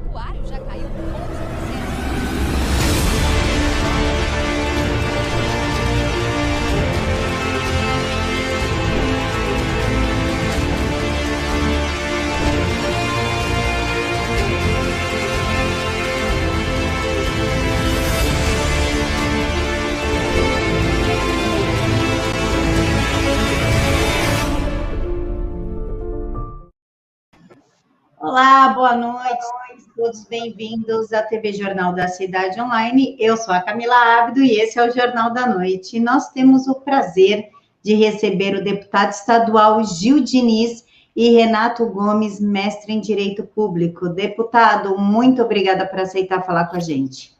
pecuário já caiu 11%. Olá, boa noite, todos bem-vindos à TV Jornal da Cidade Online. Eu sou a Camila Ábido e esse é o Jornal da Noite. E nós temos o prazer de receber o deputado estadual Gil Diniz e Renato Gomes, mestre em Direito Público. Deputado, muito obrigada por aceitar falar com a gente.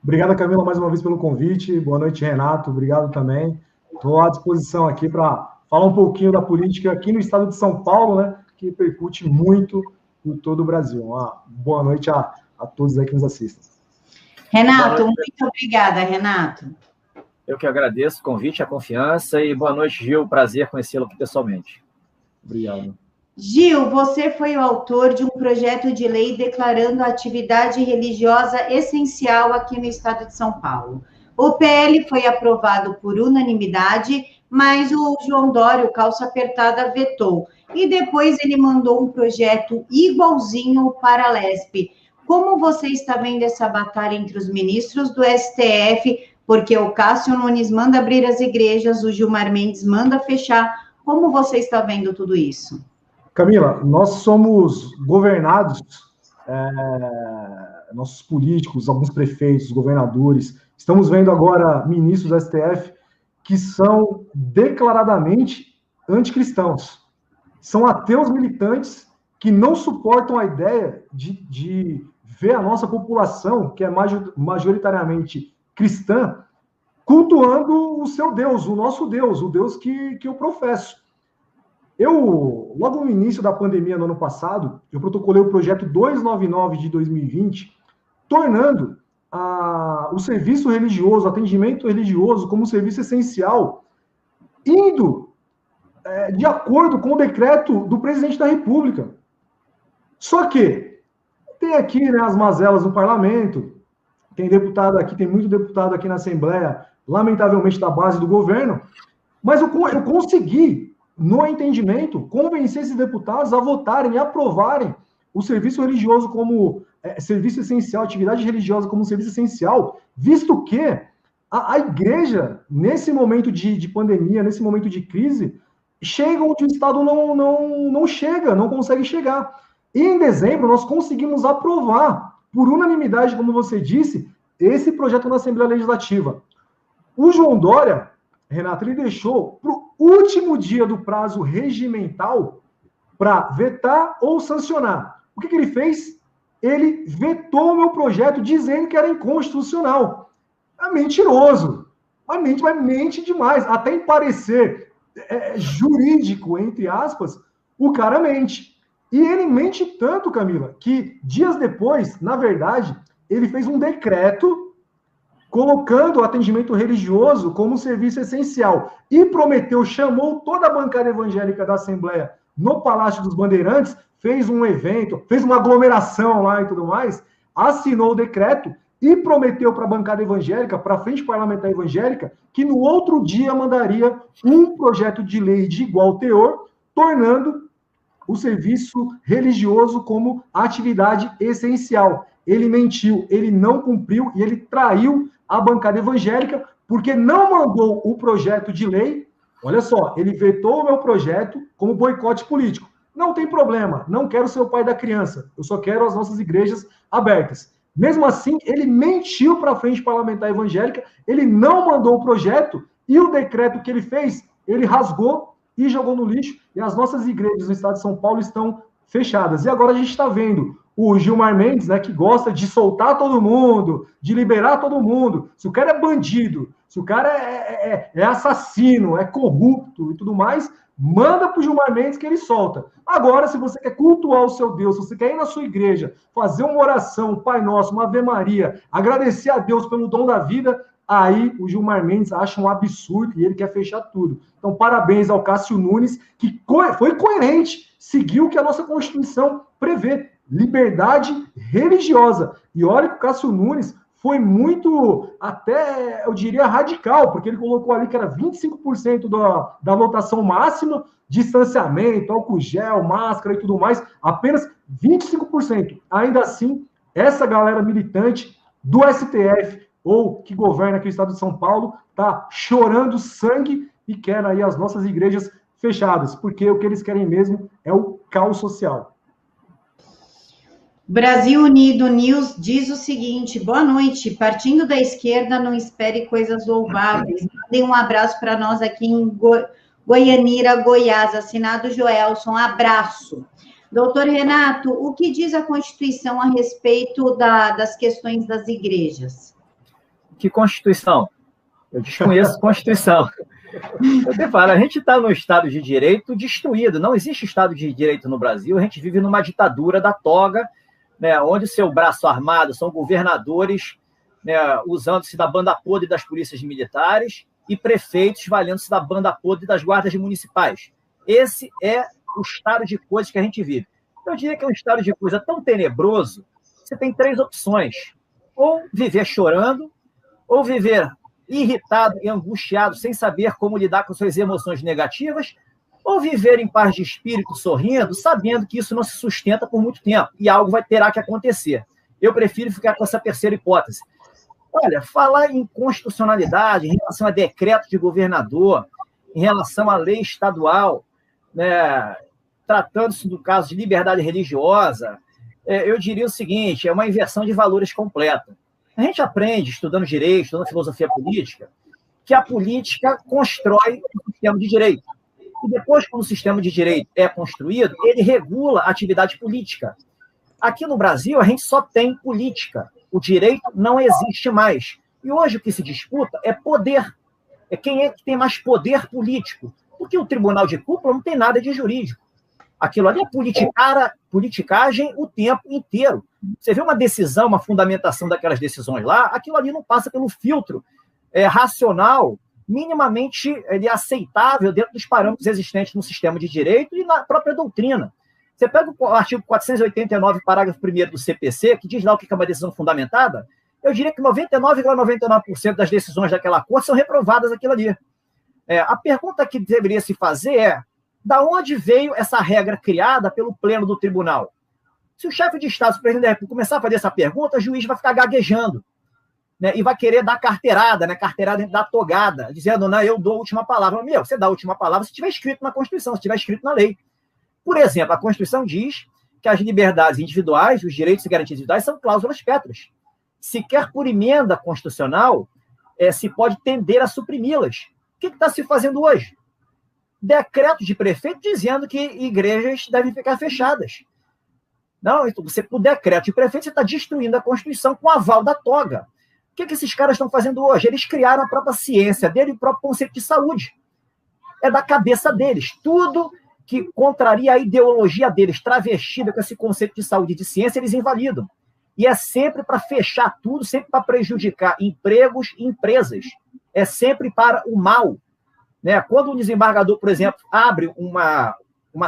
Obrigado, Camila, mais uma vez pelo convite. Boa noite, Renato. Obrigado também. Estou à disposição aqui para falar um pouquinho da política aqui no estado de São Paulo, né, que repercute muito por todo o Brasil. Uma boa noite a todos aí que nos assistem. Renato, muito obrigada, Renato. Eu que agradeço o convite, a confiança e boa noite, Gil. Prazer conhecê-lo aqui pessoalmente. Obrigado. Gil, você foi o autor de um projeto de lei declarando a atividade religiosa essencial aqui no estado de São Paulo. O PL foi aprovado por unanimidade, mas o João Dória, o calça apertada, vetou. E depois ele mandou um projeto igualzinho para a LESP. Como você está vendo essa batalha entre os ministros do STF? Porque o Cássio Nunes manda abrir as igrejas, o Gilmar Mendes manda fechar. Como você está vendo tudo isso? Camila, nós somos governados, nossos políticos, alguns prefeitos, governadores, estamos vendo agora ministros do STF que são declaradamente anticristãos. São ateus militantes que não suportam a ideia de ver a nossa população, que é majoritariamente cristã, cultuando o seu Deus, o nosso Deus, o Deus que eu professo. Logo no início da pandemia, no ano passado, eu protocolei o projeto 299 de 2020, tornando o serviço religioso, o atendimento religioso como um serviço essencial, indo de acordo com o decreto do presidente da República. Só que tem aqui, né, as mazelas no parlamento, tem deputado aqui, tem muito deputado aqui na Assembleia, lamentavelmente da base do governo, mas eu consegui, no entendimento, convencer esses deputados a votarem e aprovarem o serviço religioso como serviço essencial, atividade religiosa como serviço essencial, visto que a igreja, nesse momento de pandemia, nesse momento de crise, chega onde o Estado não chega, não consegue chegar. E em dezembro, nós conseguimos aprovar, por unanimidade, como você disse, esse projeto na Assembleia Legislativa. O João Dória, Renato, ele deixou para o último dia do prazo regimental para vetar ou sancionar. O que ele fez? Ele vetou o meu projeto dizendo que era inconstitucional. É mentiroso. Mas mente demais. Até em parecer jurídico, entre aspas, o cara mente. E ele mente tanto, Camila, que dias depois, na verdade, ele fez um decreto colocando o atendimento religioso como um serviço essencial. E prometeu, chamou toda a bancada evangélica da Assembleia no Palácio dos Bandeirantes, fez um evento, fez uma aglomeração lá e tudo mais, assinou o decreto e prometeu para a bancada evangélica, para a frente parlamentar evangélica, que no outro dia mandaria um projeto de lei de igual teor, tornando o serviço religioso como atividade essencial. Ele mentiu, ele não cumpriu e ele traiu a bancada evangélica, porque não mandou o projeto de lei. Olha só, ele vetou o meu projeto como boicote político. Não tem problema, não quero ser o pai da criança, eu só quero as nossas igrejas abertas. Mesmo assim, ele mentiu para a frente parlamentar evangélica, ele não mandou o projeto e o decreto que ele fez, ele rasgou e jogou no lixo, e as nossas igrejas no estado de São Paulo estão fechadas. E agora a gente está vendo o Gilmar Mendes, né, que gosta de soltar todo mundo, de liberar todo mundo. Se o cara é bandido, se o cara é assassino, é corrupto e tudo mais, manda para o Gilmar Mendes que ele solta. Agora, se você quer cultuar o seu Deus, se você quer ir na sua igreja, fazer uma oração, um Pai Nosso, uma Ave Maria, agradecer a Deus pelo dom da vida, aí o Gilmar Mendes acha um absurdo e ele quer fechar tudo. Então, parabéns ao Cássio Nunes, que foi coerente, seguiu o que a nossa Constituição prevê. liberdade religiosa. E olha que o Cássio Nunes foi muito, até, eu diria, radical, porque ele colocou ali que era 25% da lotação máxima, distanciamento, álcool gel, máscara e tudo mais, apenas 25%. Ainda assim, essa galera militante do STF, ou que governa aqui o estado de São Paulo, tá chorando sangue e quer aí as nossas igrejas fechadas, porque o que eles querem mesmo é o caos social. Brasil Unido News diz o seguinte: boa noite. Partindo da esquerda, não espere coisas louváveis. Mandem um abraço para nós aqui em Goianira, Goiás. Assinado Joelson. Abraço. Doutor Renato, o que diz a Constituição a respeito das questões das igrejas? Que Constituição? Eu desconheço a Constituição. Eu te falo, a gente está num Estado de Direito destruído. Não existe Estado de Direito no Brasil. A gente vive numa ditadura da toga, né, onde seu braço armado são governadores, né, usando-se da banda podre das polícias militares e prefeitos valendo-se da banda podre das guardas municipais. Esse é o estado de coisas que a gente vive. Eu diria que é um estado de coisa tão tenebroso, você tem 3 opções. Ou viver chorando, ou viver irritado e angustiado, sem saber como lidar com suas emoções negativas, ou viver em paz de espírito, sorrindo, sabendo que isso não se sustenta por muito tempo e algo terá que acontecer. Eu prefiro ficar com essa terceira hipótese. Olha, falar em constitucionalidade, em relação a decreto de governador, em relação à lei estadual, né, tratando-se do caso de liberdade religiosa, eu diria o seguinte: é uma inversão de valores completa. A gente aprende, estudando direito, estudando filosofia política, que a política constrói o sistema de direito. E depois, quando o sistema de direito é construído, ele regula a atividade política. Aqui no Brasil, a gente só tem política. O direito não existe mais. E hoje o que se disputa é poder. É quem é que tem mais poder político. Porque o tribunal de cúpula não tem nada de jurídico. Aquilo ali é politicagem o tempo inteiro. Você vê uma decisão, uma fundamentação daquelas decisões lá, aquilo ali não passa pelo filtro racional, minimamente aceitável dentro dos parâmetros existentes no sistema de direito e na própria doutrina. Você pega o artigo 489, parágrafo 1º do CPC, que diz lá o que é uma decisão fundamentada, eu diria que 99,99% das decisões daquela corte são reprovadas aquilo ali. A pergunta que deveria se fazer é: da onde veio essa regra criada pelo pleno do tribunal? Se o chefe de Estado, se o presidente da República começar a fazer essa pergunta, o juiz vai ficar gaguejando, né, e vai querer dar carteirada, né, carteirada da togada, dizendo: não, eu dou a última palavra. Meu, você dá a última palavra se estiver escrito na Constituição, se estiver escrito na lei. Por exemplo, a Constituição diz que as liberdades individuais, os direitos e garantias individuais são cláusulas pétreas. Sequer por emenda constitucional se pode tender a suprimi-las. O que está se fazendo hoje? Decreto de prefeito dizendo que igrejas devem ficar fechadas. Não, então, você, por decreto de prefeito, você está destruindo a Constituição com o aval da toga. O que esses caras estão fazendo hoje? Eles criaram a própria ciência dele e o próprio conceito de saúde. É da cabeça deles. Tudo que contraria a ideologia deles, travestida com esse conceito de saúde e de ciência, eles invalidam. E é sempre para fechar tudo, sempre para prejudicar empregos e empresas. É sempre para o mal. Né? Quando um desembargador, por exemplo, abre uma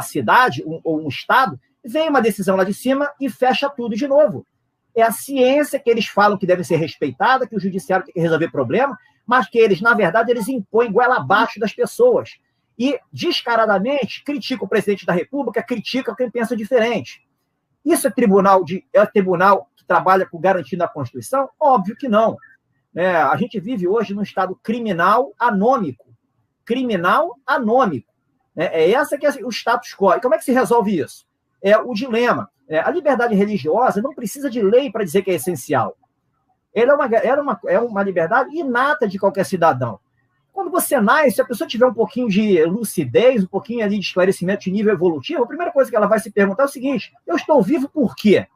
cidade ou um estado, vem uma decisão lá de cima e fecha tudo de novo. É a ciência que eles falam que deve ser respeitada, que o judiciário tem que resolver problema, mas que eles, na verdade, eles impõem goela abaixo das pessoas. E, descaradamente, critica o presidente da República, critica quem pensa diferente. Isso é tribunal que trabalha com garantindo a Constituição? Óbvio que não. A gente vive hoje num estado criminal anômico. Criminal anômico. Essa que é o status quo. E como é que se resolve isso? É o dilema. A liberdade religiosa não precisa de lei para dizer que é essencial. Ela é uma liberdade inata de qualquer cidadão. Quando você nasce, se a pessoa tiver um pouquinho de lucidez, um pouquinho ali de esclarecimento de nível evolutivo, a primeira coisa que ela vai se perguntar é o seguinte: eu estou vivo por quê?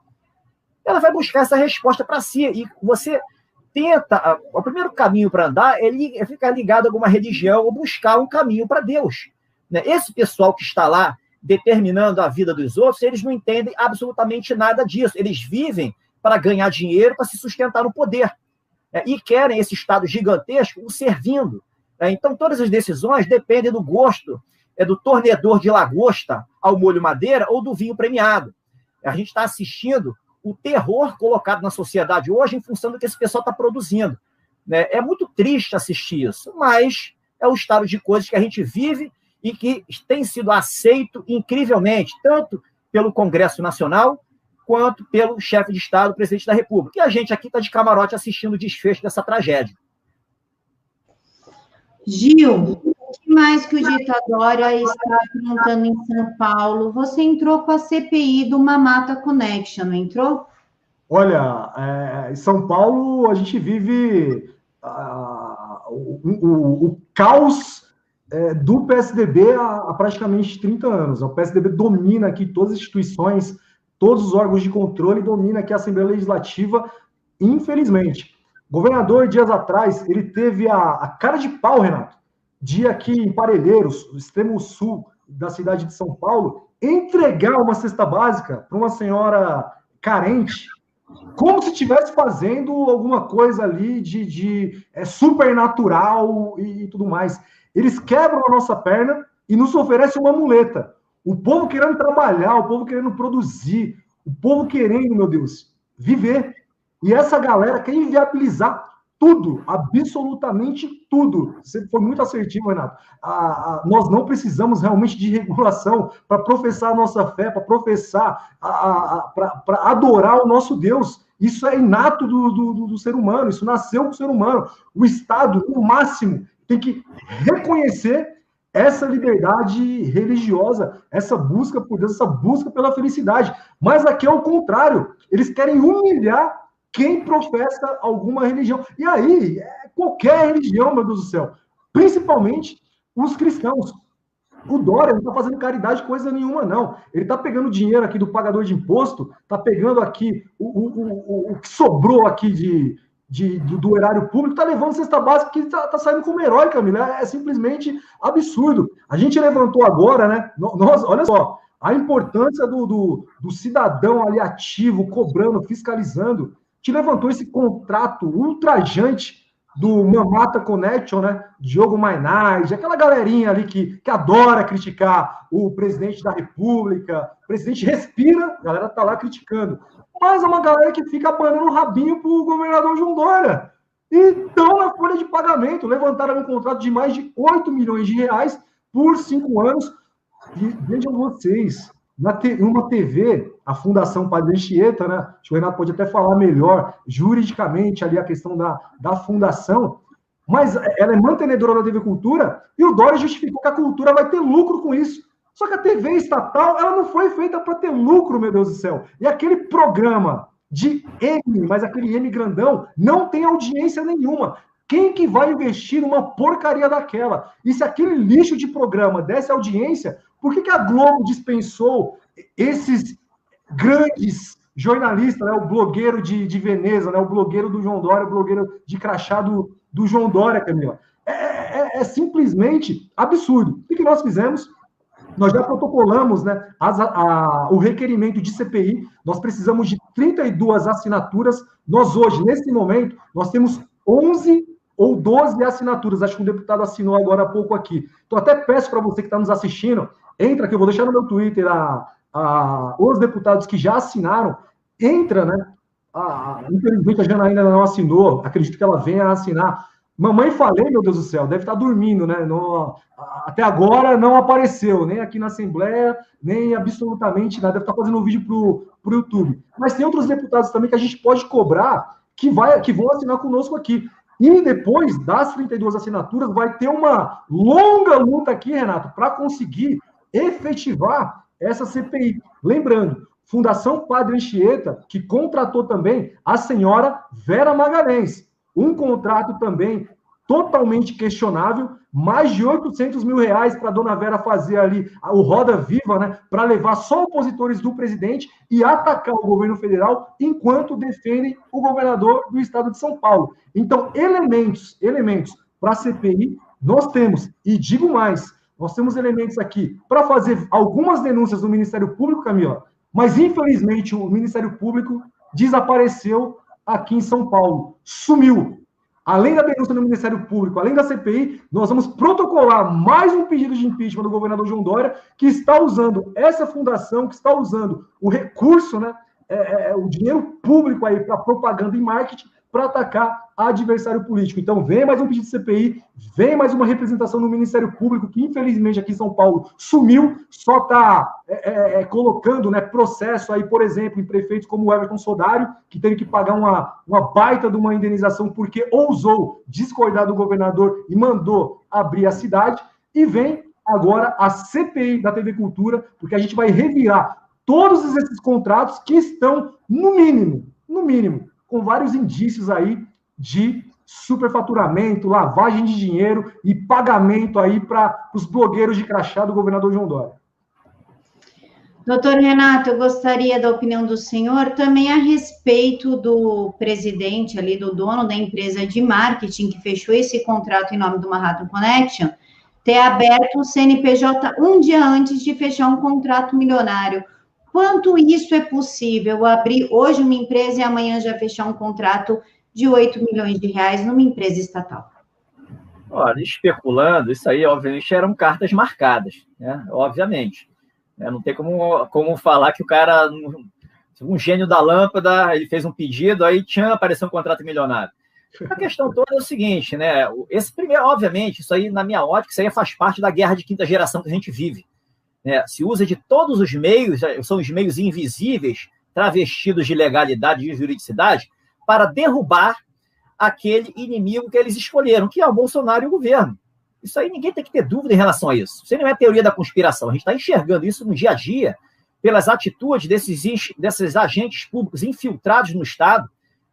Ela vai buscar essa resposta para si. E você tenta, o primeiro caminho para andar é ficar ligado a alguma religião ou buscar um caminho para Deus. Esse pessoal que está lá determinando a vida dos outros, eles não entendem absolutamente nada disso. Eles vivem para ganhar dinheiro, para se sustentar no poder. E querem esse Estado gigantesco o servindo. Então, todas as decisões dependem do gosto, do tornedor de lagosta ao molho madeira ou do vinho premiado. A gente está assistindo o terror colocado na sociedade hoje em função do que esse pessoal está produzindo, né? É muito triste assistir isso, mas é o estado de coisas que a gente vive e que tem sido aceito incrivelmente, tanto pelo Congresso Nacional, quanto pelo chefe de Estado, o presidente da República. E a gente aqui está de camarote assistindo o desfecho dessa tragédia. Gil, o que mais que o Dito Adora está aprontando em São Paulo? Você entrou com a CPI do Mamata Connection, não entrou? Olha, em São Paulo a gente vive o caos do PSDB há praticamente 30 anos. O PSDB domina aqui todas as instituições, todos os órgãos de controle, domina aqui a Assembleia Legislativa, infelizmente. O governador, dias atrás, ele teve a cara de pau, Renato, de aqui em Parelheiros, no extremo sul da cidade de São Paulo, entregar uma cesta básica para uma senhora carente, como se estivesse fazendo alguma coisa ali de supernatural e tudo mais. Eles quebram a nossa perna e nos oferecem uma muleta. O povo querendo trabalhar, o povo querendo produzir, o povo querendo, meu Deus, viver. E essa galera quer inviabilizar tudo, absolutamente tudo. Você foi muito assertivo, Renato. Nós não precisamos realmente de regulação para professar a nossa fé, para professar, para adorar o nosso Deus. Isso é inato do ser humano, isso nasceu com o ser humano. O Estado, no máximo, tem que reconhecer essa liberdade religiosa, essa busca por Deus, essa busca pela felicidade. Mas aqui é o contrário. Eles querem humilhar quem professa alguma religião. E aí, qualquer religião, meu Deus do céu, principalmente os cristãos. O Dória não está fazendo caridade coisa nenhuma, não. Ele está pegando dinheiro aqui do pagador de imposto, está pegando aqui o que sobrou aqui do erário público, está levando cesta básica que está saindo como herói, Camila. É simplesmente absurdo. A gente levantou agora, né? Olha só, a importância do cidadão ali ativo, cobrando, fiscalizando, que levantou esse contrato ultrajante do Mamata Connection, né? Diogo Mainardi, aquela galerinha ali que adora criticar o presidente da República. O presidente respira, a galera tá lá criticando. Mas é uma galera que fica abanando o rabinho pro governador João Dória. E estão na folha de pagamento. Levantaram um contrato de mais de 8 milhões de reais por 5 anos. E vejam vocês, numa TV, a Fundação Padre Anchieta, né? Acho que o Renato pode até falar melhor, juridicamente, ali a questão da fundação, mas ela é mantenedora da TV Cultura, e o Dória justificou que a cultura vai ter lucro com isso. Só que a TV estatal, ela não foi feita para ter lucro, meu Deus do céu. E aquele programa de M, mas aquele M grandão, não tem audiência nenhuma. Quem que vai investir numa porcaria daquela? E se aquele lixo de programa desse audiência, por que a Globo dispensou esses grandes jornalistas, né? O blogueiro de Veneza, né? O blogueiro do João Dória, o blogueiro de crachá do João Dória, Camila? É simplesmente absurdo. O que nós fizemos? Nós já protocolamos, né, o requerimento de CPI, nós precisamos de 32 assinaturas. Nós hoje, nesse momento, nós temos 11 ou 12 assinaturas. Acho que um deputado assinou agora há pouco aqui. Então, até peço para você que está nos assistindo, entra aqui, eu vou deixar no meu Twitter os deputados que já assinaram, entra, né? Infelizmente a Janaína ainda não assinou, acredito que ela venha a assinar. Mamãe falei, meu Deus do céu, deve estar dormindo, né? Até agora não apareceu, nem aqui na Assembleia, nem absolutamente nada. Deve estar fazendo um vídeo para o YouTube. Mas tem outros deputados também que a gente pode cobrar que vão assinar conosco aqui. E depois das 32 assinaturas, vai ter uma longa luta aqui, Renato, para conseguir efetivar essa CPI. Lembrando, Fundação Padre Anchieta, que contratou também a senhora Vera Magalhães. Um contrato também totalmente questionável, mais de 800 mil reais para a dona Vera fazer ali o Roda Viva, né, para levar só opositores do presidente e atacar o governo federal enquanto defendem o governador do estado de São Paulo. Então, elementos para a CPI nós temos, e digo mais, nós temos elementos aqui para fazer algumas denúncias do Ministério Público, Camila, mas infelizmente o Ministério Público desapareceu aqui em São Paulo. Sumiu. além da denúncia no Ministério Público, além da CPI, nós vamos protocolar mais um pedido de impeachment do governador João Dória, que está usando essa fundação, que está usando o recurso, né, o dinheiro público aí para propaganda e marketing, para atacar adversário político. Então, vem mais um pedido de CPI, vem mais uma representação no Ministério Público, que infelizmente aqui em São Paulo sumiu, só está colocando, né, processo aí, por exemplo, em prefeitos como o Everton Sodário, que teve que pagar uma baita de uma indenização porque ousou discordar do governador e mandou abrir a cidade, e vem agora a CPI da TV Cultura, porque a gente vai revirar todos esses contratos que estão, no mínimo, com vários indícios aí de superfaturamento, lavagem de dinheiro e pagamento aí para os blogueiros de crachá do governador João Dória. Doutor Renato, eu gostaria da opinião do senhor também a respeito do presidente ali, do dono da empresa de marketing que fechou esse contrato em nome do Manhattan Connection, ter aberto o CNPJ um dia antes de fechar um contrato milionário. Quanto isso é possível? Abrir hoje uma empresa e amanhã já fechar um contrato de 8 milhões de reais numa empresa estatal? Olha, especulando, isso aí, obviamente, eram cartas marcadas, né? Obviamente. Não tem como falar que o cara, um gênio da lâmpada, ele fez um pedido, aí apareceu um contrato milionário. A questão toda é o seguinte, né? Esse primeiro, obviamente, isso aí, na minha ótica, isso aí faz parte da guerra de quinta geração que a gente vive. Se usa de todos os meios, são os meios invisíveis, travestidos de legalidade e de juridicidade, para derrubar aquele inimigo que eles escolheram, que é o Bolsonaro e o governo. Isso aí ninguém tem que ter dúvida em relação a isso. Isso não é teoria da conspiração, a gente está enxergando isso no dia a dia, pelas atitudes desses agentes públicos infiltrados no Estado.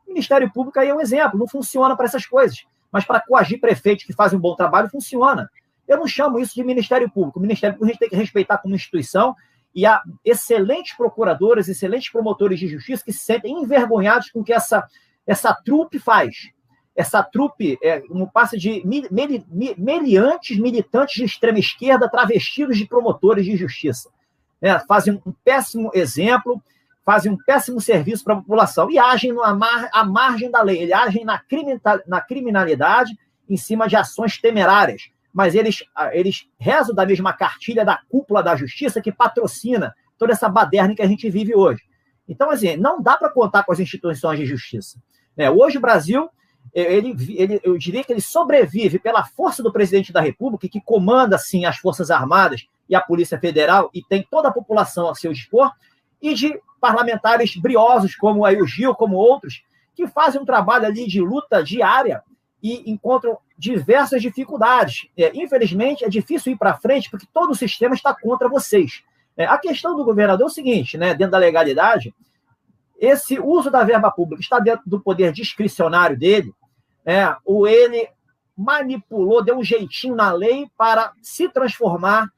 O Ministério Público aí é um exemplo, não funciona para essas coisas, mas para coagir prefeitos que fazem um bom trabalho, funciona. Eu não chamo isso de Ministério Público. O Ministério Público a gente tem que respeitar como instituição, e há excelentes procuradores, excelentes promotores de justiça que se sentem envergonhados com o que essa trupe faz. Essa trupe não passa de meliantes, militantes de extrema esquerda travestidos de promotores de justiça. Fazem um péssimo exemplo, fazem um péssimo serviço para a população e agem à margem da lei. Eles agem na criminalidade em cima de ações temerárias. Mas eles rezam da mesma cartilha da cúpula da justiça que patrocina toda essa baderna que a gente vive hoje. Então, assim, não dá para contar com as instituições de justiça. Hoje o Brasil, eu diria que ele sobrevive pela força do presidente da República, que comanda, assim, as Forças Armadas e a Polícia Federal, e tem toda a população a seu dispor, e de parlamentares briosos, como aí o Gil, como outros, que fazem um trabalho ali de luta diária e encontram diversas dificuldades. Infelizmente, é difícil ir para frente porque todo o sistema está contra vocês. A questão do governador é o seguinte, dentro da legalidade, esse uso da verba pública está dentro do poder discricionário dele, ou ele manipulou, deu um jeitinho na lei para se transformar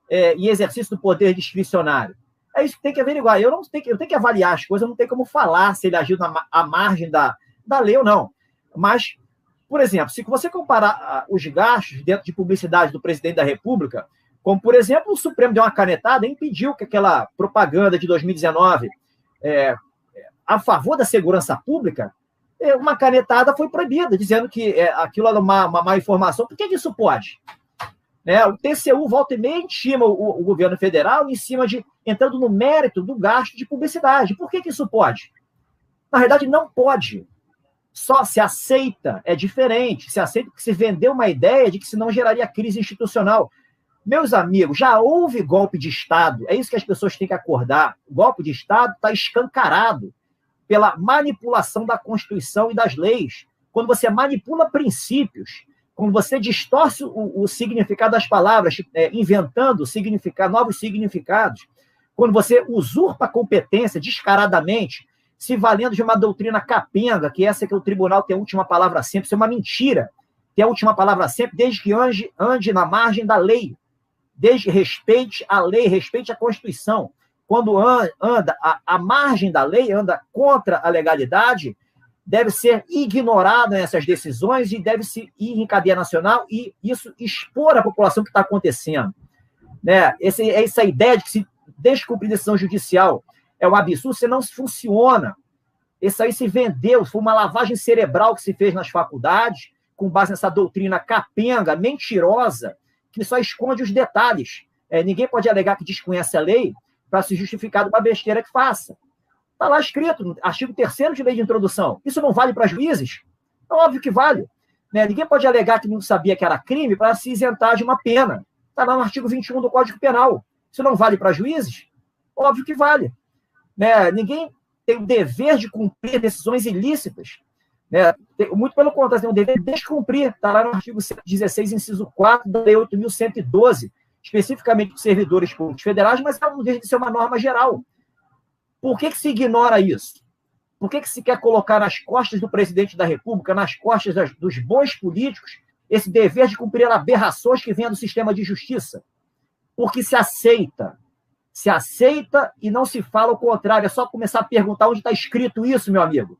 em exercício do poder discricionário. É isso que tem que averiguar. Eu tenho que avaliar as coisas, eu não tenho como falar se ele agiu à margem da lei ou não. Mas, por exemplo, se você comparar os gastos dentro de publicidade do presidente da República, como, por exemplo, o Supremo deu uma canetada e impediu que aquela propaganda de 2019 a favor da segurança pública, uma canetada foi proibida, dizendo que aquilo era uma má informação. Por que isso pode? O TCU volta e meia intima o governo federal em cima entrando no mérito do gasto de publicidade. Por que isso pode? Na verdade, não pode. Só se aceita, é diferente. Se aceita porque se vendeu uma ideia de que senão geraria crise institucional. Meus amigos, já houve golpe de Estado. É isso que as pessoas têm que acordar. O golpe de Estado está escancarado pela manipulação da Constituição e das leis. Quando você manipula princípios, quando você distorce o significado das palavras, inventando novos significados, quando você usurpa a competência descaradamente, se valendo de uma doutrina capenga, que essa que o tribunal tem a última palavra sempre, isso é uma mentira, tem a última palavra sempre, desde que ande na margem da lei, desde que respeite a lei, respeite a Constituição. Quando anda à margem da lei, anda contra a legalidade, deve ser ignorado essas decisões e deve-se ir em cadeia nacional e isso expor a população o que está acontecendo. Essa ideia de que se descumprir decisão judicial é um absurdo, você não funciona. Esse aí se vendeu, foi uma lavagem cerebral que se fez nas faculdades, com base nessa doutrina capenga, mentirosa, que só esconde os detalhes. Ninguém pode alegar que desconhece a lei para se justificar de uma besteira que faça. Está lá escrito, no artigo 3º de lei de introdução. Isso não vale para juízes? É óbvio que vale. Né? Ninguém pode alegar que não sabia que era crime para se isentar de uma pena. Está lá no artigo 21 do Código Penal. Isso não vale para juízes? Óbvio que vale. Né? Ninguém tem o dever de cumprir decisões ilícitas. Né? Muito pelo contrário, tem o dever de descumprir. Está lá no artigo 116, inciso 4 da Lei 8.112, especificamente para servidores públicos federais, mas não deixa de ser uma norma geral. Por que se ignora isso? Por que se quer colocar nas costas do presidente da República, nas costas dos bons políticos, esse dever de cumprir aberrações que vêm do sistema de justiça? Porque se aceita e não se fala o contrário. É só começar a perguntar onde está escrito isso, meu amigo.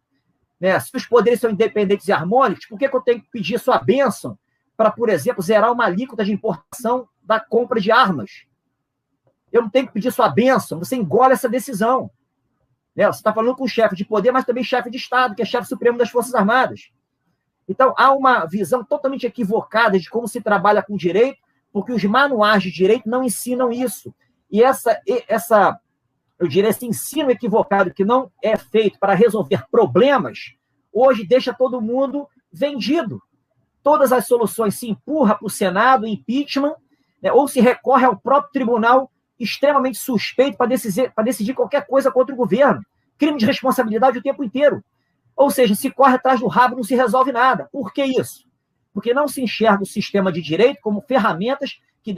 Né? Se os poderes são independentes e harmônicos, por que eu tenho que pedir sua bênção para, por exemplo, zerar uma alíquota de importação da compra de armas? Eu não tenho que pedir sua bênção, você engole essa decisão. Né? Você está falando com o chefe de poder, mas também chefe de Estado, que é chefe supremo das Forças Armadas. Então, há uma visão totalmente equivocada de como se trabalha com direito, porque os manuais de direito não ensinam isso. E eu diria, esse ensino equivocado que não é feito para resolver problemas, hoje deixa todo mundo vendido. Todas as soluções se empurra para o Senado, impeachment, né, ou se recorre ao próprio tribunal extremamente suspeito para decidir qualquer coisa contra o governo. Crime de responsabilidade o tempo inteiro. Ou seja, se corre atrás do rabo, não se resolve nada. Por que isso? Porque não se enxerga o sistema de direito como ferramentas que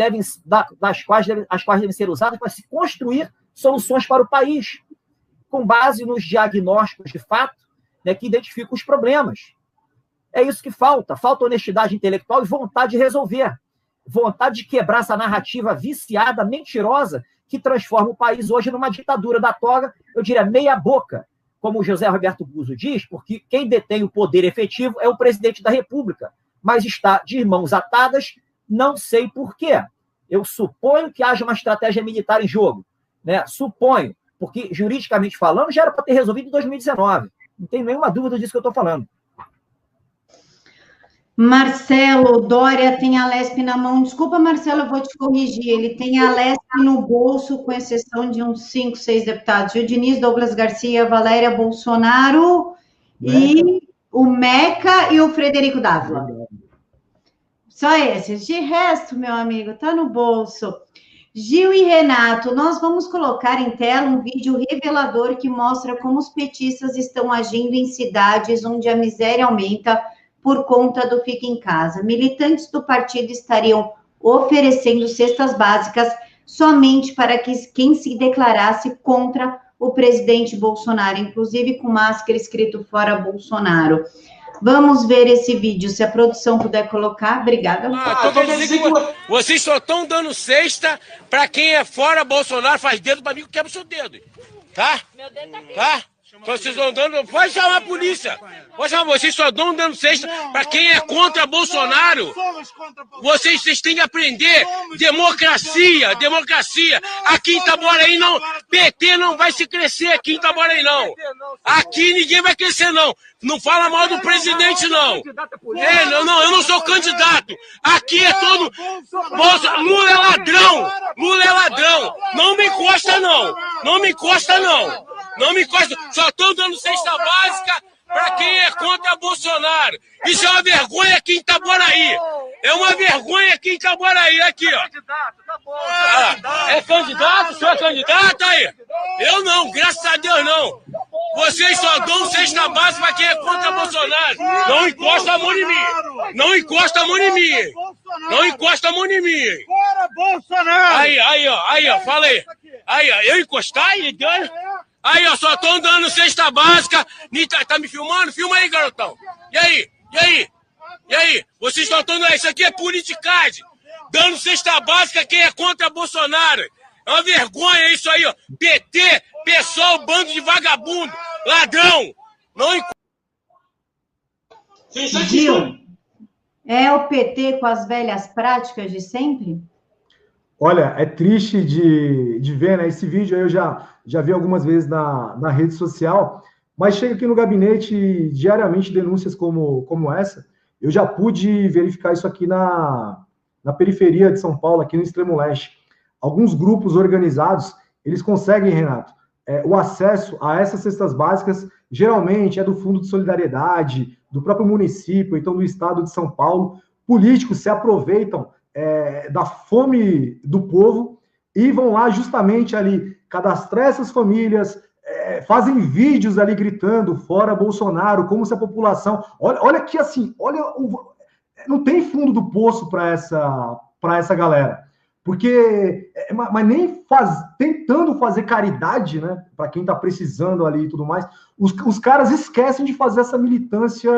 as quais devem ser usadas para se construir soluções para o país, com base nos diagnósticos de fato, né, que identificam os problemas. É isso que falta. Falta honestidade intelectual e vontade de resolver. Vontade de quebrar essa narrativa viciada, mentirosa, que transforma o país hoje numa ditadura da toga, eu diria meia boca, como o José Roberto Guzzo diz, porque quem detém o poder efetivo é o presidente da República, mas está de mãos atadas, não sei por quê. Eu suponho que haja uma estratégia militar em jogo, né? Suponho, porque juridicamente falando já era para ter resolvido em 2019. Não tenho nenhuma dúvida disso que eu estou falando. Marcelo, Dória tem a Lesp na mão. Desculpa, Marcelo, eu vou te corrigir. Ele tem a Lesp no bolso, com exceção de uns 5, 6 deputados. O Diniz, Douglas Garcia, Valéria Bolsonaro e o Meca e o Frederico Dávila. Só esses. De resto, meu amigo, tá no bolso. Gil e Renato, nós vamos colocar em tela um vídeo revelador que mostra como os petistas estão agindo em cidades onde a miséria aumenta por conta do Fica em Casa. Militantes do partido estariam oferecendo cestas básicas somente para quem se declarasse contra o presidente Bolsonaro, inclusive com máscara escrito Fora Bolsonaro. Vamos ver esse vídeo, se a produção puder colocar. Obrigada. Vocês só estão dando cesta para quem é fora Bolsonaro, faz dedo para mim, quebra o seu dedo. Tá? Meu dedo tá aqui. Tá? Então vocês estão dando. Pode chamar a polícia. Pode chamar, vocês só estão dando cesta para quem é contra Bolsonaro. Vocês têm que aprender democracia, democracia. Aqui em Itaboraí não. PT não vai se crescer aqui em Itaboraí, não. Aqui ninguém vai crescer, não. Não fala mal do presidente, não. Eu não sou candidato. Aqui é todo. Lula é ladrão. Lula é ladrão. Não me encosta, não. Não me encosta, não. Não me encosta. Só estão dando cesta básica para quem é contra Bolsonaro. Isso é uma vergonha aqui em Itaboraí. É uma vergonha aqui em Itaboraí. Aqui, ó. É candidato? O senhor é candidato aí? Eu não, graças a Deus não. Vocês só dão cesta básica para quem é contra Bolsonaro. Não encosta a mão em mim. Não encosta a mão em mim. Não encosta a mão em mim. Fora Bolsonaro! Aí, ó, fala aí. Aí, ó, eu encostar aí, aí, ó, só estão dando cesta básica. Tá me filmando? Filma aí, garotão. E aí? Vocês só estão dando. Isso aqui é politicagem. Dando cesta básica quem é contra Bolsonaro. É uma vergonha isso aí, ó. PT, pessoal, bando de vagabundo, ladrão. Não Gil, é o PT com as velhas práticas de sempre? Olha, é triste de ver, né? Esse vídeo aí eu já vi algumas vezes na rede social, mas chega aqui no gabinete diariamente denúncias como essa. Eu já pude verificar isso aqui na periferia de São Paulo, aqui no extremo leste. Alguns grupos organizados, eles conseguem, Renato, o acesso a essas cestas básicas, geralmente é do Fundo de Solidariedade, do próprio município, então do estado de São Paulo. Políticos se aproveitam da fome do povo e vão lá justamente ali cadastrar essas famílias, fazem vídeos ali gritando fora Bolsonaro, como se a população... Olha aqui assim, não tem fundo do poço para essa galera. Porque, mas nem tentando fazer caridade, né, para quem está precisando ali e tudo mais, os caras esquecem de fazer essa militância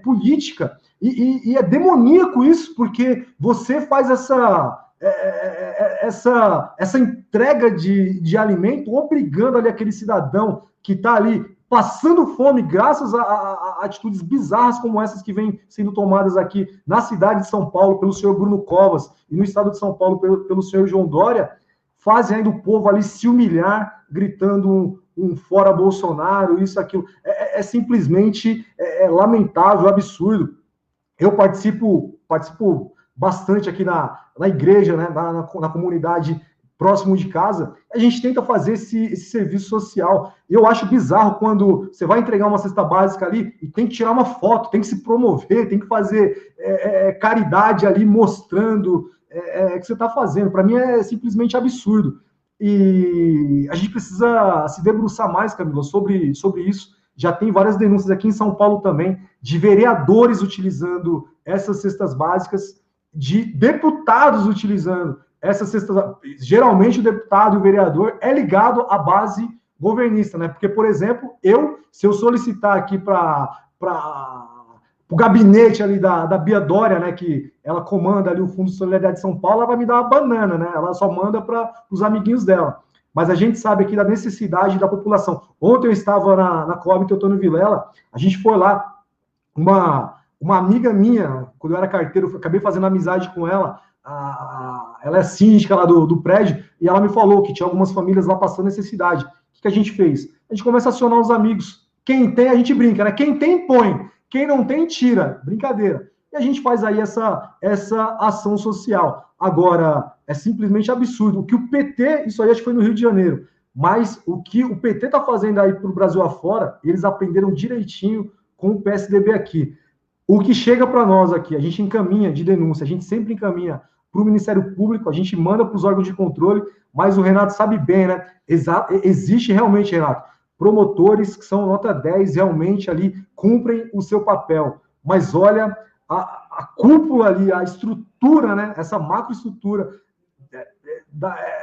política. E é demoníaco isso, porque você faz essa entrega de alimento, obrigando ali aquele cidadão que está ali passando fome, graças a atitudes bizarras como essas que vêm sendo tomadas aqui na cidade de São Paulo pelo senhor Bruno Covas e no estado de São Paulo pelo senhor João Dória, fazem ainda o povo ali se humilhar, gritando um fora Bolsonaro, isso, aquilo. É simplesmente lamentável, absurdo. Eu participo bastante aqui na igreja, né, na comunidade próximo de casa. A gente tenta fazer esse serviço social. E eu acho bizarro quando você vai entregar uma cesta básica ali e tem que tirar uma foto, tem que se promover, tem que fazer caridade ali, mostrando que você está fazendo. Para mim é simplesmente absurdo. E a gente precisa se debruçar mais, Camila, sobre isso. Já tem várias denúncias aqui em São Paulo também, de vereadores utilizando essas cestas básicas, de deputados utilizando essas cestas. Geralmente o deputado e o vereador é ligado à base governista, né? Porque, por exemplo, se eu solicitar aqui para o gabinete ali da Bia Dória, né, que ela comanda ali o Fundo de Solidariedade de São Paulo, ela vai me dar uma banana, né? Ela só manda para os amiguinhos dela. Mas a gente sabe aqui da necessidade da população. Ontem eu estava na Coab Teotônio Vilela, a gente foi lá, uma amiga minha, quando eu era carteiro, eu acabei fazendo amizade com ela, ela é síndica lá do prédio, e ela me falou que tinha algumas famílias lá passando necessidade. O que a gente fez? A gente começa a acionar os amigos. Quem tem, a gente brinca, né? Quem tem, põe. Quem não tem, tira. Brincadeira. E a gente faz aí essa ação social. Agora, é simplesmente absurdo. O que o PT, isso aí acho que foi no Rio de Janeiro, mas o que o PT está fazendo aí para o Brasil afora, eles aprenderam direitinho com o PSDB aqui. O que chega para nós aqui, a gente encaminha de denúncia, a gente sempre encaminha para o Ministério Público, a gente manda para os órgãos de controle, mas o Renato sabe bem, né? Existe realmente, Renato, promotores que são nota 10, realmente ali cumprem o seu papel. Mas olha, a cúpula ali, a estrutura, né? Essa macroestrutura,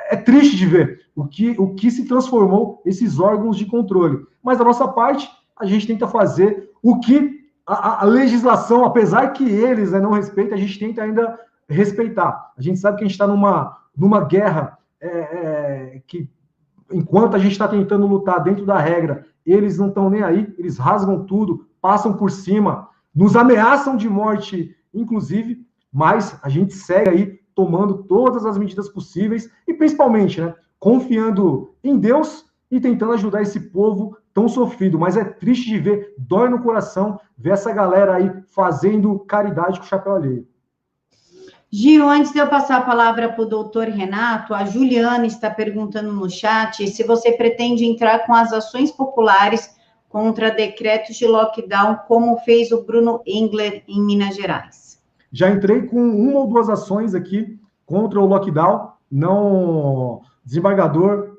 é triste de ver o que se transformou esses órgãos de controle. Mas da nossa parte, a gente tenta fazer o que a legislação, apesar que eles, né, não respeitam, a gente tenta ainda respeitar. A gente sabe que a gente está numa guerra que, enquanto a gente está tentando lutar dentro da regra, eles não estão nem aí, eles rasgam tudo, passam por cima, nos ameaçam de morte, inclusive, mas a gente segue aí tomando todas as medidas possíveis e, principalmente, né, confiando em Deus e tentando ajudar esse povo tão sofrido. Mas é triste de ver, dói no coração, ver essa galera aí fazendo caridade com o chapéu alheio. Gil, antes de eu passar a palavra para o doutor Renato, a Juliana está perguntando no chat se você pretende entrar com as ações populares contra decretos de lockdown, como fez o Bruno Engler em Minas Gerais. Já entrei com 1 ou 2 ações aqui contra o lockdown, não, desembargador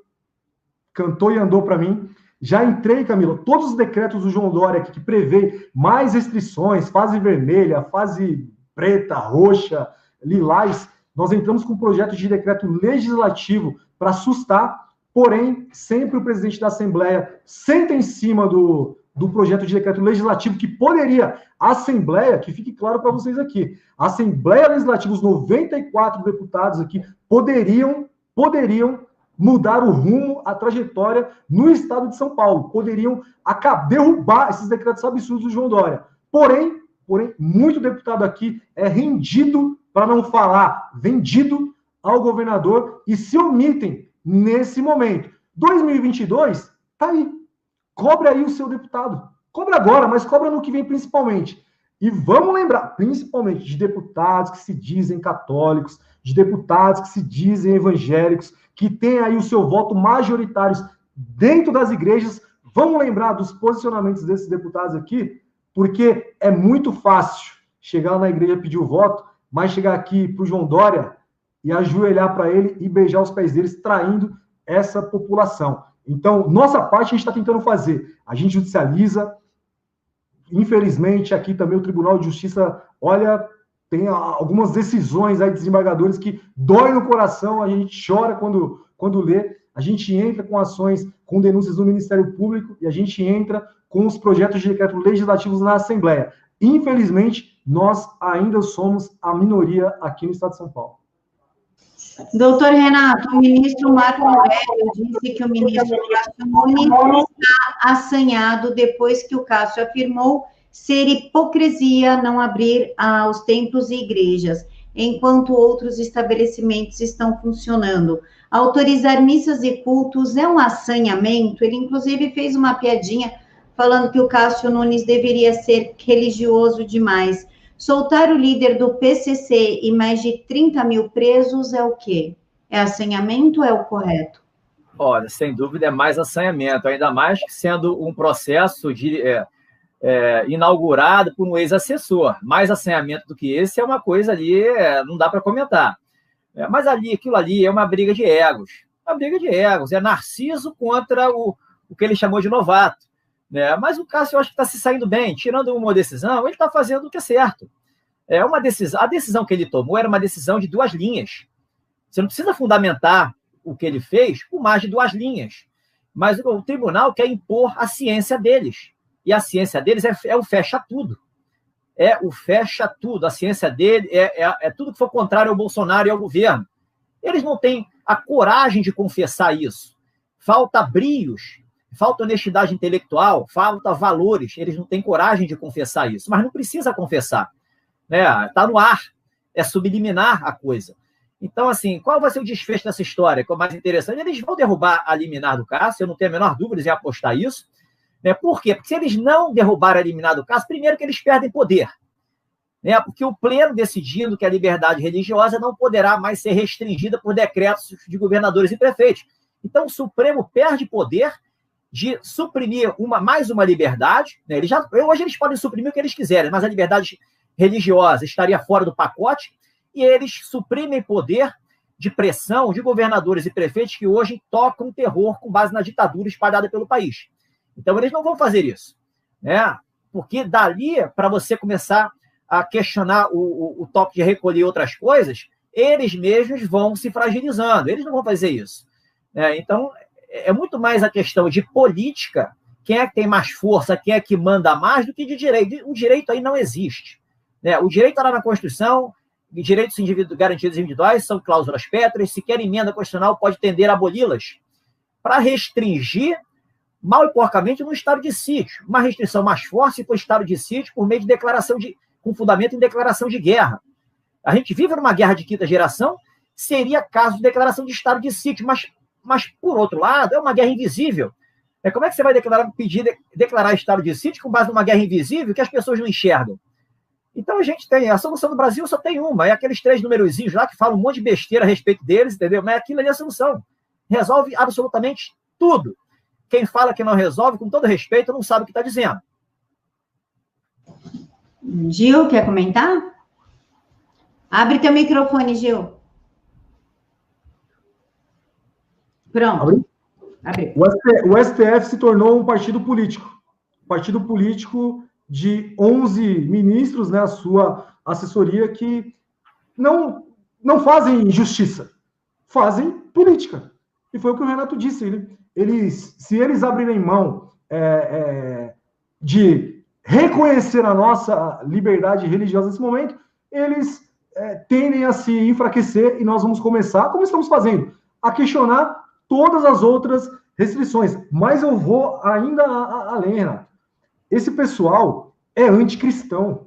cantou e andou para mim. Já entrei, Camila, todos os decretos do João Dória aqui, que prevê mais restrições, fase vermelha, fase preta, roxa, lilás, nós entramos com um projeto de decreto legislativo para assustar, porém, sempre o presidente da Assembleia senta em cima do projeto de decreto legislativo que poderia, a Assembleia, que fique claro para vocês aqui, a Assembleia Legislativa, os 94 deputados aqui, poderiam mudar o rumo, a trajetória no estado de São Paulo, poderiam derrubar esses decretos absurdos do João Dória. Porém, muito deputado aqui é rendido, para não falar vendido, ao governador e se omitem nesse momento. 2022 tá aí. Cobre aí o seu deputado. Cobra agora, mas cobra no que vem principalmente. E vamos lembrar, principalmente, de deputados que se dizem católicos, de deputados que se dizem evangélicos, que têm aí o seu voto majoritário dentro das igrejas. Vamos lembrar dos posicionamentos desses deputados aqui, porque é muito fácil chegar na igreja e pedir o voto, mas chegar aqui para o João Dória e ajoelhar para ele e beijar os pés deles, traindo essa população. Então, nossa parte a gente está tentando fazer. A gente judicializa. Infelizmente, aqui também o Tribunal de Justiça, olha, tem algumas decisões aí de desembargadores que dói no coração, a gente chora quando lê, a gente entra com ações, com denúncias do Ministério Público e a gente entra com os projetos de decreto legislativos na Assembleia. Infelizmente, nós ainda somos a minoria aqui no Estado de São Paulo. Doutor Renato, o ministro Marco Aurélio disse que o ministro Cássio Nunes está assanhado depois que o Cássio afirmou ser hipocrisia não abrir os templos e igrejas, enquanto outros estabelecimentos estão funcionando. Autorizar missas e cultos é um assanhamento? Ele, inclusive, fez uma piadinha falando que o Cássio Nunes deveria ser religioso demais. Soltar o líder do PCC e mais de 30 mil presos é o quê? É assanhamento ou é o correto? Olha, sem dúvida é mais assanhamento, ainda mais que sendo um processo inaugurado por um ex-assessor. Mais assanhamento do que esse é uma coisa ali, não dá para comentar. Mas aquilo ali é uma briga de egos. Uma briga de egos, é Narciso contra o que ele chamou de novato. Mas o Cássio, eu acho que está se saindo bem, tirando uma decisão, ele está fazendo o que é certo. A decisão que ele tomou era uma decisão de 2 linhas. Você não precisa fundamentar o que ele fez por mais de 2 linhas. Mas o tribunal quer impor a ciência deles. E a ciência deles é o fecha tudo. É o fecha tudo. A ciência dele é tudo que for contrário ao Bolsonaro e ao governo. Eles não têm a coragem de confessar isso. Falta brios. Falta honestidade intelectual, falta valores, eles não têm coragem de confessar isso, mas não precisa confessar, Está no ar, é subliminar a coisa. Então, assim, qual vai ser o desfecho dessa história? Que é o mais interessante, eles vão derrubar a liminar do Cássio, eu não tenho a menor dúvida, eles iam apostar isso, Por quê? Porque se eles não derrubarem a liminar do Cássio, primeiro que eles perdem poder, Porque o pleno decidindo que a liberdade religiosa não poderá mais ser restringida por decretos de governadores e prefeitos. Então, o Supremo perde poder de suprimir mais uma liberdade. Hoje eles podem suprimir o que eles quiserem, mas a liberdade religiosa estaria fora do pacote, e eles suprimem poder de pressão de governadores e prefeitos que hoje tocam terror com base na ditadura espalhada pelo país. Então, eles não vão fazer isso, porque dali, para você começar a questionar o toque de recolher outras coisas, eles mesmos vão se fragilizando, eles não vão fazer isso. Então, é muito mais a questão de política, quem é que tem mais força, quem é que manda mais, do que de direito. O direito aí não existe. O direito está lá na Constituição, direitos garantidos individuais são cláusulas pétreas, sequer emenda constitucional pode tender a aboli-las para restringir, mal e porcamente, no estado de sítio. Uma restrição mais forte se for estado de sítio por meio de declaração com fundamento em declaração de guerra. A gente vive numa guerra de 5ª geração, seria caso de declaração de estado de sítio, mas, por outro lado, é uma guerra invisível. Como é que você vai declarar estado de sítio com base numa guerra invisível que as pessoas não enxergam? Então, a solução do Brasil só tem uma, é aqueles 3 numerozinhos lá que falam um monte de besteira a respeito deles, entendeu? Mas aquilo ali é a solução. Resolve absolutamente tudo. Quem fala que não resolve, com todo respeito, não sabe o que está dizendo. Gil, quer comentar? Abre teu microfone, Gil. Pronto. Abre. O STF se tornou um partido político. Partido político de 11 ministros, a sua assessoria, que não fazem justiça, fazem política. E foi o que o Renato disse. Se eles abrirem mão de reconhecer a nossa liberdade religiosa nesse momento, eles tendem a se enfraquecer e nós vamos começar, como estamos fazendo, a questionar todas as outras restrições. Mas eu vou ainda além, Renato. Esse pessoal é anticristão,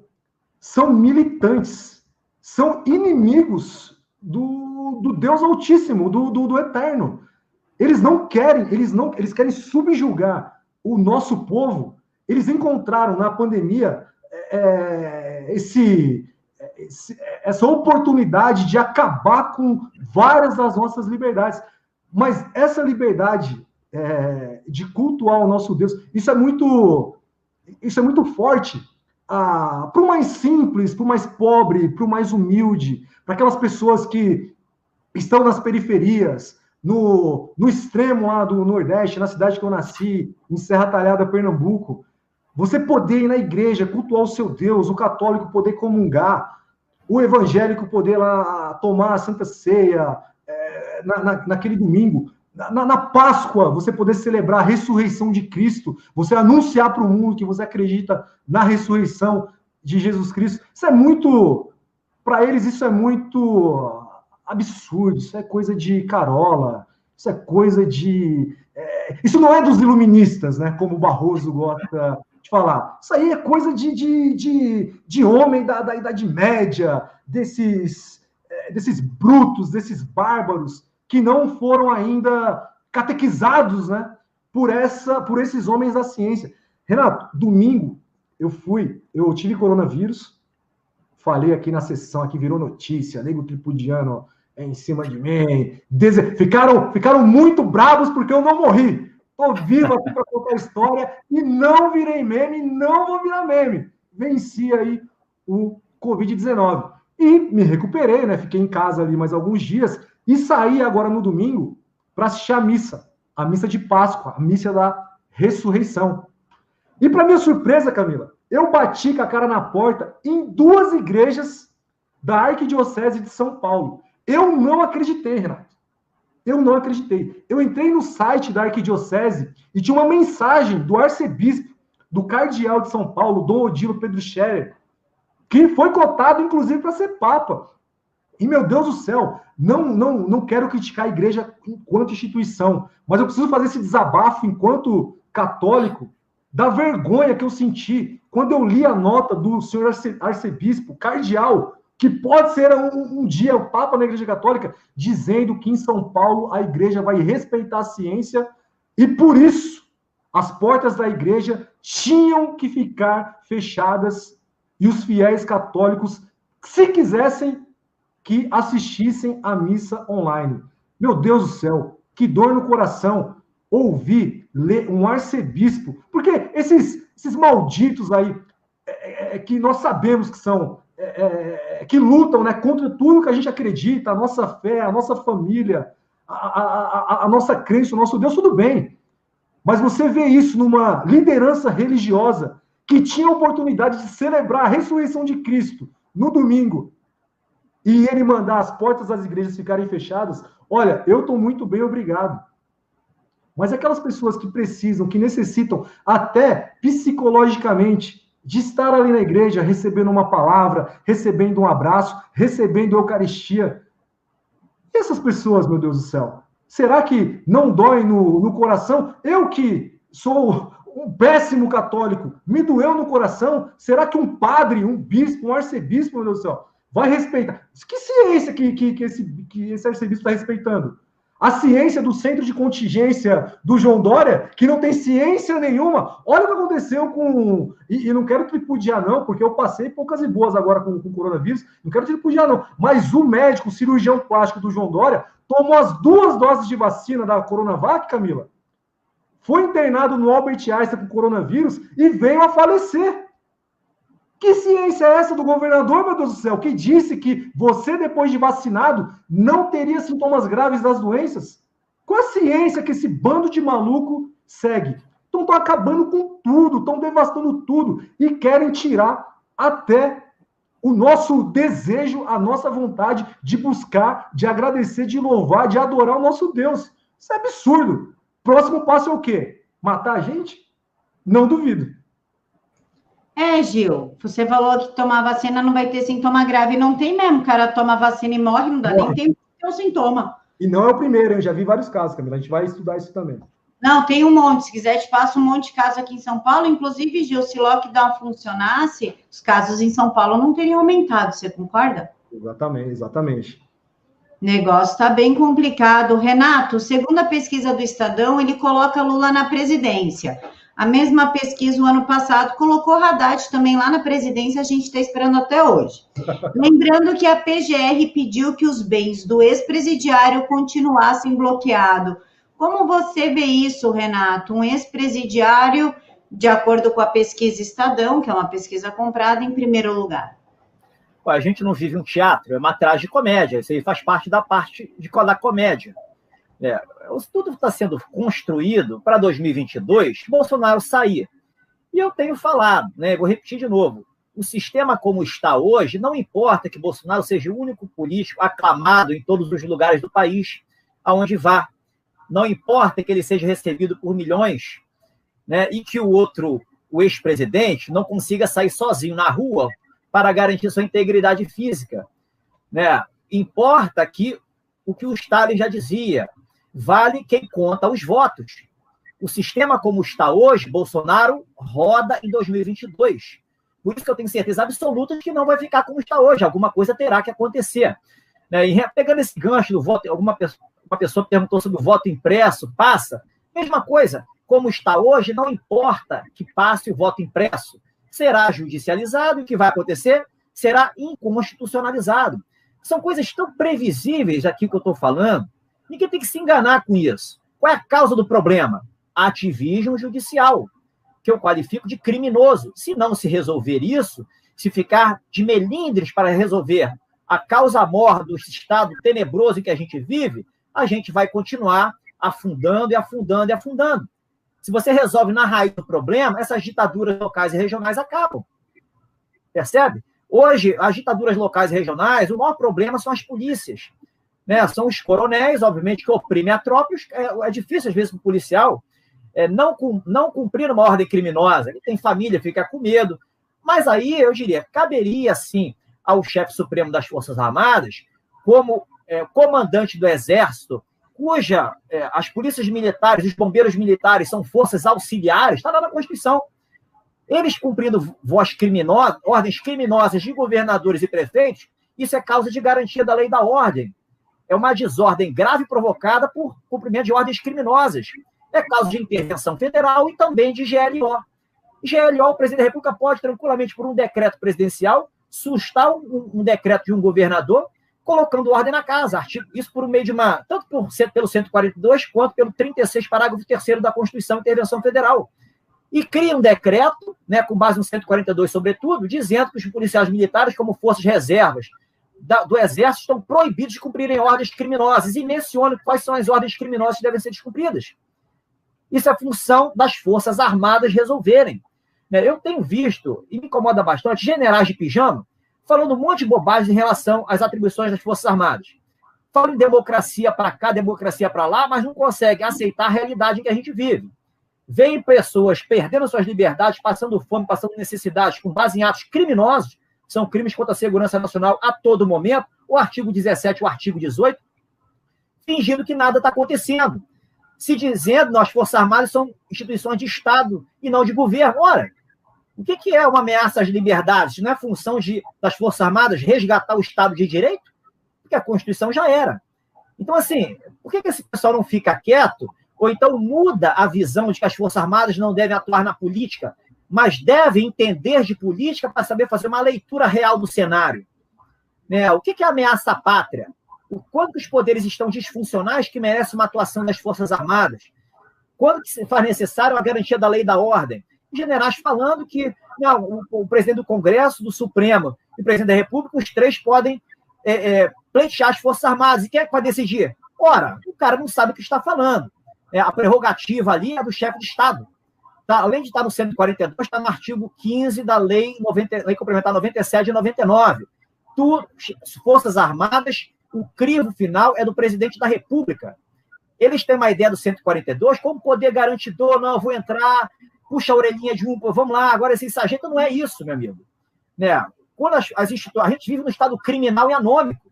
são militantes, são inimigos do Deus Altíssimo, do Eterno. Eles querem subjugar o nosso povo, eles encontraram na pandemia essa oportunidade de acabar com várias das nossas liberdades. Mas essa liberdade de cultuar o nosso Deus, isso é muito forte para o mais simples, para o mais pobre, para o mais humilde, para aquelas pessoas que estão nas periferias, no extremo lá do Nordeste, na cidade que eu nasci, em Serra Talhada, Pernambuco. Você poder ir na igreja, cultuar o seu Deus, o católico poder comungar, o evangélico poder lá tomar a Santa Ceia naquele domingo. Na Páscoa, você poder celebrar a ressurreição de Cristo, você anunciar para o mundo que você acredita na ressurreição de Jesus Cristo. Isso é muito, para eles, isso é muito absurdo, isso é coisa de carola, isso é coisa de... isso não é dos iluministas, né, como o Barroso gosta de falar. Isso aí é coisa de homem da Idade Média, desses brutos, desses bárbaros, que não foram ainda catequizados, né, por esses homens da ciência. Renato, domingo eu tive coronavírus, falei aqui na sessão, aqui virou notícia, nego tripudiano em cima de mim, ficaram muito bravos porque eu não morri. Estou vivo aqui para contar a história e não virei meme, não vou virar meme. Venci aí o Covid-19. E me recuperei, né, fiquei em casa ali mais alguns dias, e saí agora no domingo para assistir a missa de Páscoa, a missa da ressurreição. E para minha surpresa, Camila, eu bati com a cara na porta em 2 igrejas da Arquidiocese de São Paulo. Eu não acreditei, Renato. Eu não acreditei. Eu entrei no site da Arquidiocese e tinha uma mensagem do arcebispo, do cardeal de São Paulo, Dom Odilo Pedro Scherer, que foi cotado, inclusive, para ser papa. E, meu Deus do céu, não quero criticar a igreja enquanto instituição, mas eu preciso fazer esse desabafo enquanto católico da vergonha que eu senti quando eu li a nota do senhor arcebispo, cardeal, que pode ser um dia o papa na igreja católica, dizendo que em São Paulo a igreja vai respeitar a ciência e, por isso, as portas da igreja tinham que ficar fechadas e os fiéis católicos, se quisessem, que assistissem à missa online. Meu Deus do céu, que dor no coração ouvir ler um arcebispo, porque esses malditos aí, que nós sabemos que são, que lutam, né, contra tudo que a gente acredita, a nossa fé, a nossa família, a nossa crença, o nosso Deus, tudo bem. Mas você vê isso numa liderança religiosa que tinha a oportunidade de celebrar a ressurreição de Cristo no domingo, e ele mandar as portas das igrejas ficarem fechadas, olha, eu estou muito bem, obrigado. Mas aquelas pessoas que precisam, que necessitam, até psicologicamente, de estar ali na igreja, recebendo uma palavra, recebendo um abraço, recebendo a Eucaristia. E essas pessoas, meu Deus do céu, será que não dói no coração? Eu que sou um péssimo católico, me doeu no coração? Será que um padre, um bispo, um arcebispo, meu Deus do céu, vai respeitar? Que ciência que esse arcebispo está respeitando? A ciência do centro de contingência do João Dória, que não tem ciência nenhuma. Olha o que aconteceu com... E não quero tripudiar, não, porque eu passei poucas e boas agora com o coronavírus. Não quero tripudiar, não. Mas o médico, o cirurgião plástico do João Dória, tomou as 2 doses de vacina da Coronavac, Camila. Foi internado no Albert Einstein com coronavírus e veio a falecer. Que ciência é essa do governador, meu Deus do céu, que disse que você, depois de vacinado, não teria sintomas graves das doenças? Qual a ciência que esse bando de maluco segue? Então estão acabando com tudo, estão devastando tudo e querem tirar até o nosso desejo, a nossa vontade de buscar, de agradecer, de louvar, de adorar o nosso Deus. Isso é absurdo. Próximo passo é o quê? Matar a gente? Não duvido. Gil, você falou que tomar vacina não vai ter sintoma grave. Não tem mesmo. O cara toma vacina e morre, não dá nem tempo de ter o sintoma. E não é o primeiro, eu já vi vários casos, Camila. A gente vai estudar isso também. Não, tem um monte. Se quiser, te passo um monte de casos aqui em São Paulo. Inclusive, Gil, se lockdown funcionasse, os casos em São Paulo não teriam aumentado. Você concorda? Exatamente. O negócio está bem complicado. Renato, segundo a pesquisa do Estadão, ele coloca Lula na presidência. A mesma pesquisa, o ano passado, colocou Haddad também lá na presidência, a gente está esperando até hoje. Lembrando que a PGR pediu que os bens do ex-presidiário continuassem bloqueados. Como você vê isso, Renato? Um ex-presidiário, de acordo com a pesquisa Estadão, que é uma pesquisa comprada, em primeiro lugar. A gente não vive um teatro, é uma tragicómédia, isso aí faz parte da comédia. Tudo está sendo construído para 2022, Bolsonaro sair. E eu tenho falado, vou repetir de novo, o sistema como está hoje, não importa que Bolsonaro seja o único político aclamado em todos os lugares do país, aonde vá. Não importa que ele seja recebido por milhões, e que o ex-presidente, não consiga sair sozinho na rua para garantir sua integridade física. Importa que o que o Stalin já dizia, vale quem conta os votos. O sistema como está hoje, Bolsonaro roda em 2022. Por isso que eu tenho certeza absoluta de que não vai ficar como está hoje. Alguma coisa terá que acontecer. E pegando esse gancho do voto, uma pessoa perguntou sobre o voto impresso, passa. Mesma coisa, como está hoje, não importa que passe o voto impresso. Será judicializado e o que vai acontecer será inconstitucionalizado. São coisas tão previsíveis aqui que eu estou falando. Ninguém tem que se enganar com isso. Qual é a causa do problema? Ativismo judicial, que eu qualifico de criminoso. Se não se resolver isso, se ficar de melindres para resolver a causa mor do estado tenebroso em que a gente vive, a gente vai continuar afundando e afundando e afundando. Se você resolve na raiz do problema, essas ditaduras locais e regionais acabam. Percebe? Hoje, as ditaduras locais e regionais, o maior problema são as polícias. São os coronéis, obviamente, que oprimem a tropa. É difícil, às vezes, para o policial não cumprir uma ordem criminosa. Ele tem família, fica com medo. Mas aí, eu diria, caberia, sim, ao chefe supremo das Forças Armadas, como comandante do Exército, cuja as polícias militares, os bombeiros militares são forças auxiliares, está lá na Constituição. Eles cumprindo ordens criminosas de governadores e prefeitos, isso é causa de garantia da lei e da ordem. É uma desordem grave provocada por cumprimento de ordens criminosas. É causa de intervenção federal e também de GLO. GLO, o presidente da República pode tranquilamente, por um decreto presidencial, sustar um decreto de um governador, colocando ordem na casa. Isso por meio de tanto pelo 142, quanto pelo 36, parágrafo 3º da Constituição, Intervenção Federal. E cria um decreto, com base no 142, sobretudo, dizendo que os policiais militares, como forças reservas do Exército, estão proibidos de cumprirem ordens criminosas e menciona quais são as ordens criminosas que devem ser descumpridas. Isso é função das Forças Armadas resolverem. Eu tenho visto, e me incomoda bastante, generais de pijama falando um monte de bobagem em relação às atribuições das Forças Armadas. Falam em democracia para cá, democracia para lá, mas não conseguem aceitar a realidade em que a gente vive. Vêm pessoas perdendo suas liberdades, passando fome, passando necessidades, com base em atos criminosos, são crimes contra a segurança nacional a todo momento, o artigo 17, o artigo 18, fingindo que nada está acontecendo. Se dizendo que as Forças Armadas são instituições de Estado e não de governo. Ora, o que é uma ameaça às liberdades? Não é função das Forças Armadas resgatar o Estado de Direito? Porque a Constituição já era. Então, assim, por que esse pessoal não fica quieto? Ou então muda a visão de que as Forças Armadas não devem atuar na política, mas devem entender de política para saber fazer uma leitura real do cenário. O que é ameaça à pátria? O quanto os poderes estão disfuncionais que merecem uma atuação das Forças Armadas? Quando que se faz necessário a garantia da lei e da ordem? Generais falando que o presidente do Congresso, do Supremo e o presidente da República, os três podem pleitear as Forças Armadas. E quem é que vai decidir? Ora, o cara não sabe o que está falando. A prerrogativa ali é do chefe de Estado. Tá? Além de estar no 142, está no artigo 15 da Lei Complementar 97 e 99. Forças Armadas, o crivo final é do presidente da República. Eles têm uma ideia do 142, como poder garantidor, não, eu vou entrar, puxa a orelhinha de um, vamos lá, agora esse sargento não é isso, meu amigo. Quando a gente vive num estado criminal e anômico.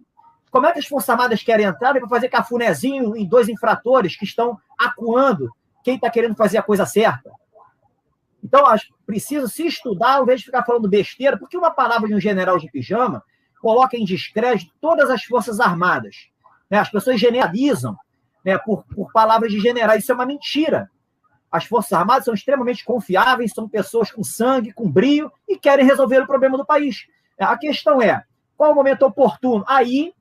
Como é que as Forças Armadas querem entrar para fazer cafunézinho em dois infratores que estão acuando quem está querendo fazer a coisa certa? Então, precisa se estudar, ao invés de ficar falando besteira, porque uma palavra de um general de pijama coloca em descrédito todas as Forças Armadas. As pessoas generalizam por palavras de generais. Isso é uma mentira. As Forças Armadas são extremamente confiáveis, são pessoas com sangue, com brio, e querem resolver o problema do país. A questão é, qual é o momento oportuno? Aí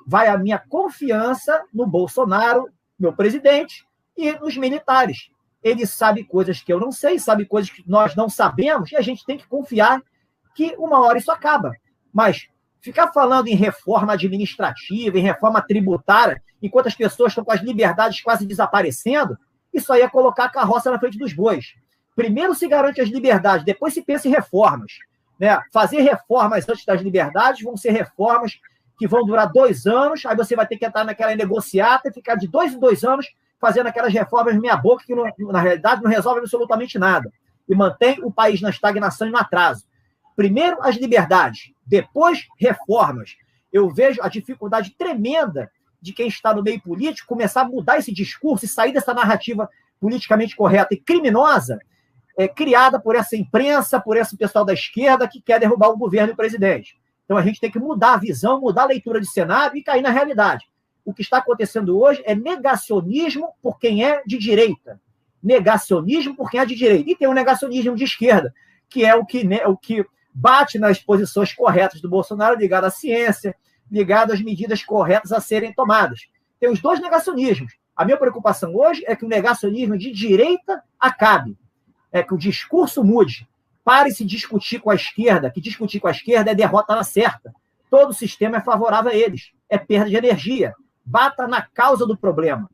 vai a minha confiança no Bolsonaro, meu presidente, e nos militares. Ele sabe coisas que eu não sei, sabe coisas que nós não sabemos, e a gente tem que confiar que uma hora isso acaba. Mas ficar falando em reforma administrativa, em reforma tributária, enquanto as pessoas estão com as liberdades quase desaparecendo, isso aí é colocar a carroça na frente dos bois. Primeiro se garante as liberdades, depois se pensa em reformas. Né? Fazer reformas antes das liberdades vão ser reformas que vão durar 2 anos, aí você vai ter que entrar naquela negociata e ficar de 2 em 2 anos fazendo aquelas reformas meia boca que, na realidade, não resolve absolutamente nada. E mantém o país na estagnação e no atraso. Primeiro, as liberdades, depois, reformas. Eu vejo a dificuldade tremenda de quem está no meio político começar a mudar esse discurso e sair dessa narrativa politicamente correta e criminosa, criada por essa imprensa, por esse pessoal da esquerda que quer derrubar o governo e o presidente. Então, a gente tem que mudar a visão, mudar a leitura de cenário e cair na realidade. O que está acontecendo hoje é negacionismo por quem é de direita. Negacionismo por quem é de direita. E tem um negacionismo de esquerda, que é o que bate nas posições corretas do Bolsonaro, ligado à ciência, ligado às medidas corretas a serem tomadas. Tem os dois negacionismos. A minha preocupação hoje é que o negacionismo de direita acabe. É que o discurso mude. Pare de se discutir com a esquerda, que discutir com a esquerda é derrota na certa. Todo o sistema é favorável a eles. É perda de energia. Bata na causa do problema.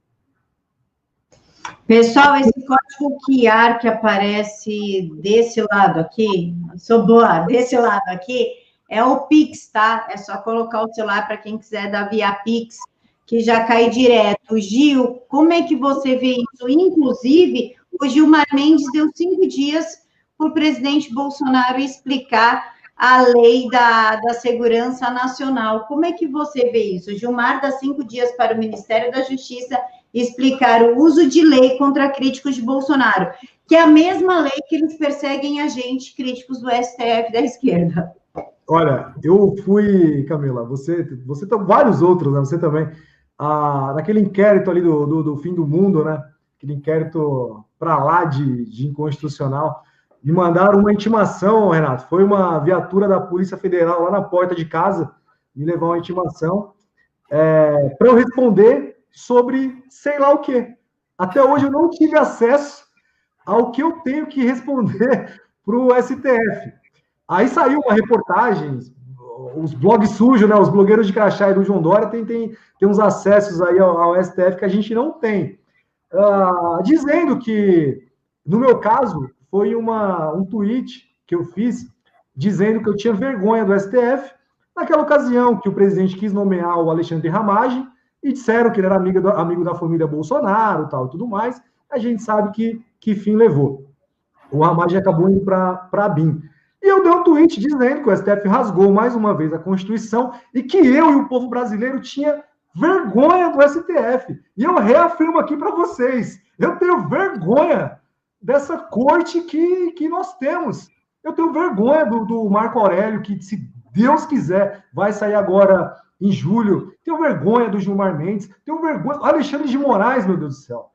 Pessoal, esse código QR que aparece desse lado aqui, sou boa, desse lado aqui, é o Pix, tá? É só colocar o celular para quem quiser dar via Pix, que já cai direto. Gil, como é que você vê isso? Inclusive, o Gilmar Mendes deu 5 dias para o presidente Bolsonaro explicar a lei da Segurança Nacional. Como é que você vê isso? O Gilmar dá 5 dias para o Ministério da Justiça explicar o uso de lei contra críticos de Bolsonaro, que é a mesma lei que eles perseguem a gente, críticos do STF da esquerda. Olha, eu fui, Camila, você tem vários outros, né? Você também, naquele inquérito ali do fim do mundo, né? Aquele inquérito para lá de inconstitucional, me mandaram uma intimação, Renato, foi uma viatura da Polícia Federal lá na porta de casa, me levou uma intimação para eu responder sobre sei lá o quê. Até hoje eu não tive acesso ao que eu tenho que responder para o STF. Aí saiu uma reportagem, os blogs sujos, né, os blogueiros de crachá e do João Dória tem uns acessos aí ao STF que a gente não tem. Dizendo que, no meu caso, foi um tweet que eu fiz dizendo que eu tinha vergonha do STF naquela ocasião que o presidente quis nomear o Alexandre Ramagem e disseram que ele era amigo da família Bolsonaro tal, e tudo mais. A gente sabe que fim levou. O Ramagem acabou indo para a BIM. E eu dei um tweet dizendo que o STF rasgou mais uma vez a Constituição e que eu e o povo brasileiro tinha vergonha do STF. E eu reafirmo aqui para vocês, eu tenho vergonha dessa corte que nós temos. Eu tenho vergonha do Marco Aurélio, que, se Deus quiser, vai sair agora em julho. Tenho vergonha do Gilmar Mendes. Tenho vergonha... Alexandre de Moraes, meu Deus do céu.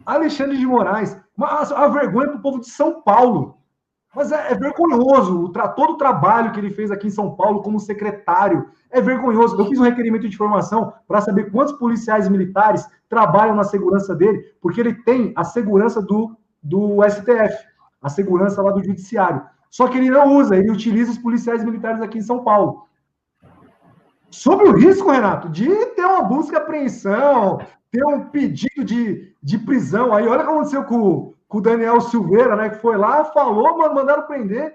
Alexandre de Moraes. Mas a vergonha para o povo de São Paulo. Mas é vergonhoso todo o trabalho que ele fez aqui em São Paulo como secretário. É vergonhoso. Eu fiz um requerimento de informação para saber quantos policiais militares trabalham na segurança dele, porque ele tem a segurança do STF, a segurança lá do judiciário. Só que ele não usa, ele utiliza os policiais militares aqui em São Paulo. Sobre o risco, Renato, de ter uma busca e apreensão, ter um pedido de prisão. Aí olha o que aconteceu com o Daniel Silveira, né, que foi lá, falou, mandaram prender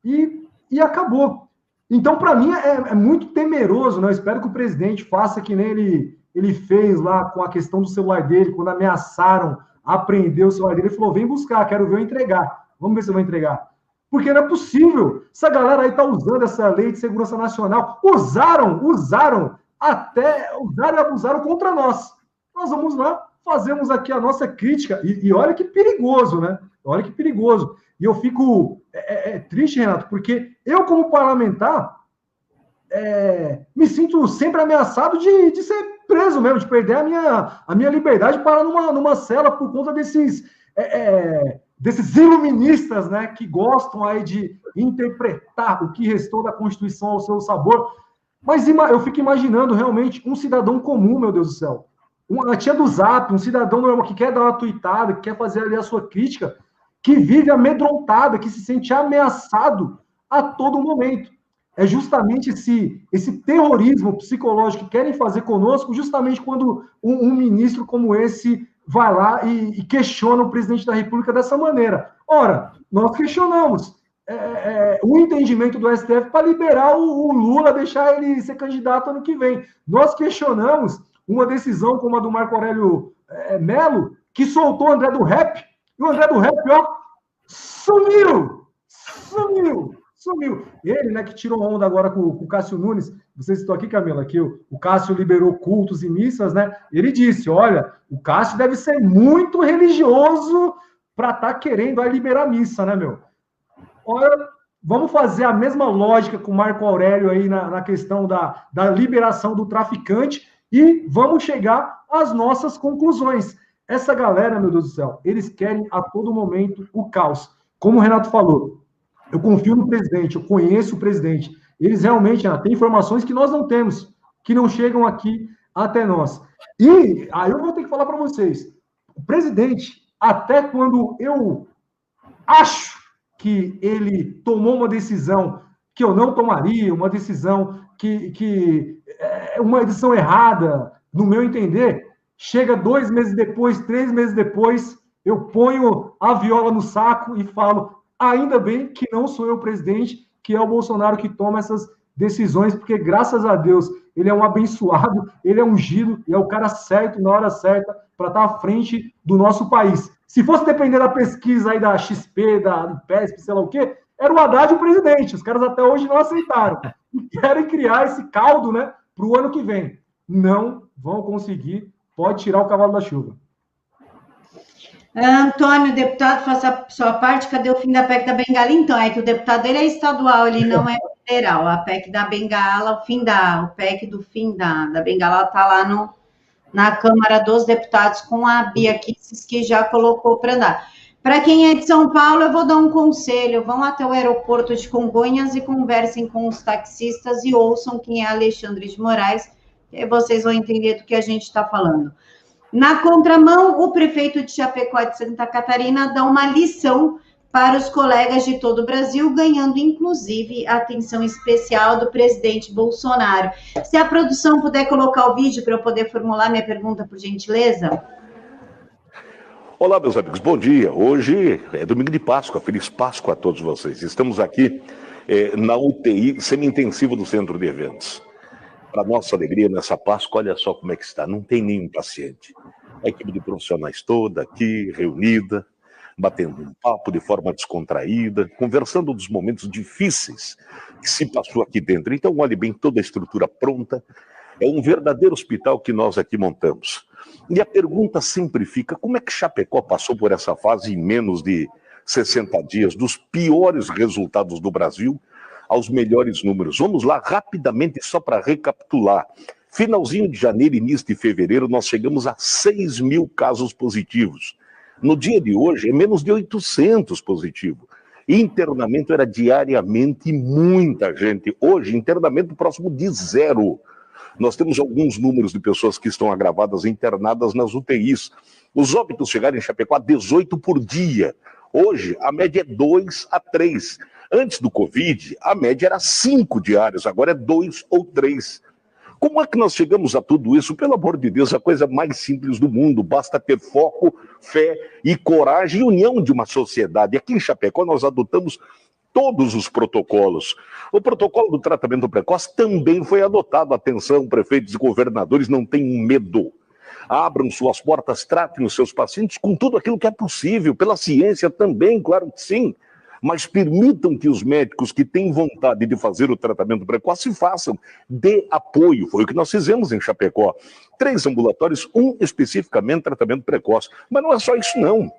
e acabou. Então, para mim, é muito temeroso, né? Eu espero que o presidente faça que nem ele fez lá com a questão do celular dele, quando ameaçaram apreender o celular dele, ele falou, vem buscar, quero ver eu entregar. Vamos ver se eu vou entregar. Porque não é possível. Essa galera aí está usando essa lei de segurança nacional. Usaram e abusaram contra nós. Nós vamos lá, fazemos aqui a nossa crítica. E olha que perigoso, né? Olha que perigoso. E eu fico triste, Renato, porque eu, como parlamentar, me sinto sempre ameaçado de ser preso mesmo, de perder a minha liberdade para numa cela por conta desses desses iluministas, né, que gostam aí de interpretar o que restou da Constituição ao seu sabor. Mas eu fico imaginando realmente um cidadão comum, meu Deus do céu. Uma tia do Zap, um cidadão normal que quer dar uma tuitada, que quer fazer ali a sua crítica, que vive amedrontada, que se sente ameaçado a todo momento. É justamente esse terrorismo psicológico que querem fazer conosco, justamente quando um ministro como esse vai lá e questiona o presidente da República dessa maneira. Ora, nós questionamos o entendimento do STF para liberar o Lula, deixar ele ser candidato ano que vem. Nós questionamos uma decisão como a do Marco Aurélio Melo, que soltou o André do Rap, e o André do Rap, ó, sumiu. Ele, né, que tirou onda agora com o Cássio Nunes, vocês estão aqui, Camila, que o Cássio liberou cultos e missas, né? Ele disse, olha, o Cássio deve ser muito religioso para estar querendo aí liberar missa, né, meu? Olha, vamos fazer a mesma lógica com o Marco Aurélio aí na questão da liberação do traficante e vamos chegar às nossas conclusões. Essa galera, meu Deus do céu, eles querem a todo momento o caos. Como o Renato falou, eu confio no presidente, eu conheço o presidente. Eles realmente têm informações que nós não temos, que não chegam aqui até nós. E aí eu vou ter que falar para vocês, o presidente, até quando eu acho que ele tomou uma decisão que eu não tomaria, uma decisão que é uma decisão errada, no meu entender, chega 2 meses depois, 3 meses depois, eu ponho a viola no saco e falo, ainda bem que não sou eu o presidente, que é o Bolsonaro que toma essas decisões, porque graças a Deus ele é um abençoado, ele é ungido, e é o cara certo, na hora certa, para estar à frente do nosso país. Se fosse depender da pesquisa aí da XP, da PESP, sei lá o quê, era o Haddad o presidente. Os caras até hoje não aceitaram. E querem criar esse caldo, né, para o ano que vem. Não vão conseguir. Pode tirar o cavalo da chuva. Antônio, deputado, faça a sua parte. Cadê o fim da PEC da Bengala? Então, é que o deputado ele é estadual, ele não é federal. A PEC da Bengala, o PEC do fim da Bengala está lá na Câmara dos Deputados com a Bia Kicis, que já colocou para andar. Para quem é de São Paulo, eu vou dar um conselho. Vão até o aeroporto de Congonhas e conversem com os taxistas e ouçam quem é Alexandre de Moraes, e aí vocês vão entender do que a gente está falando. Na contramão, o prefeito de Chapecó de Santa Catarina dá uma lição para os colegas de todo o Brasil, ganhando, inclusive, a atenção especial do presidente Bolsonaro. Se a produção puder colocar o vídeo para eu poder formular minha pergunta, por gentileza. Olá, meus amigos, bom dia. Hoje é domingo de Páscoa, feliz Páscoa a todos vocês. Estamos aqui na UTI semi-intensiva do Centro de Eventos. Para nossa alegria, nessa Páscoa, olha só como é que está, não tem nenhum paciente. A equipe de profissionais toda aqui, reunida, batendo um papo de forma descontraída, conversando dos momentos difíceis que se passou aqui dentro. Então, olhe bem, toda a estrutura pronta. É um verdadeiro hospital que nós aqui montamos. E a pergunta sempre fica, como é que Chapecó passou por essa fase em menos de 60 dias, dos piores resultados do Brasil aos melhores números? Vamos lá, rapidamente, só para recapitular. Finalzinho de janeiro, início de fevereiro, nós chegamos a 6 mil casos positivos. No dia de hoje, é menos de 800 positivos. Internamento era diariamente muita gente. Hoje, internamento próximo de 0. Nós temos alguns números de pessoas que estão agravadas, internadas nas UTIs. Os óbitos chegaram em Chapecó a 18 por dia. Hoje, a média é 2 a 3. Antes do Covid, a média era 5 diários, agora é 2 ou 3. Como é que nós chegamos a tudo isso? Pelo amor de Deus, a coisa mais simples do mundo. Basta ter foco, fé e coragem e união de uma sociedade. Aqui em Chapecó nós adotamos todos os protocolos. O protocolo do tratamento precoce também foi adotado. Atenção, prefeitos e governadores, não tenham medo. Abram suas portas, tratem os seus pacientes com tudo aquilo que é possível, pela ciência também, claro que sim. Mas permitam que os médicos que têm vontade de fazer o tratamento precoce façam, dê apoio. Foi o que nós fizemos em Chapecó. 3 ambulatórios, um especificamente tratamento precoce. Mas não é só isso, não.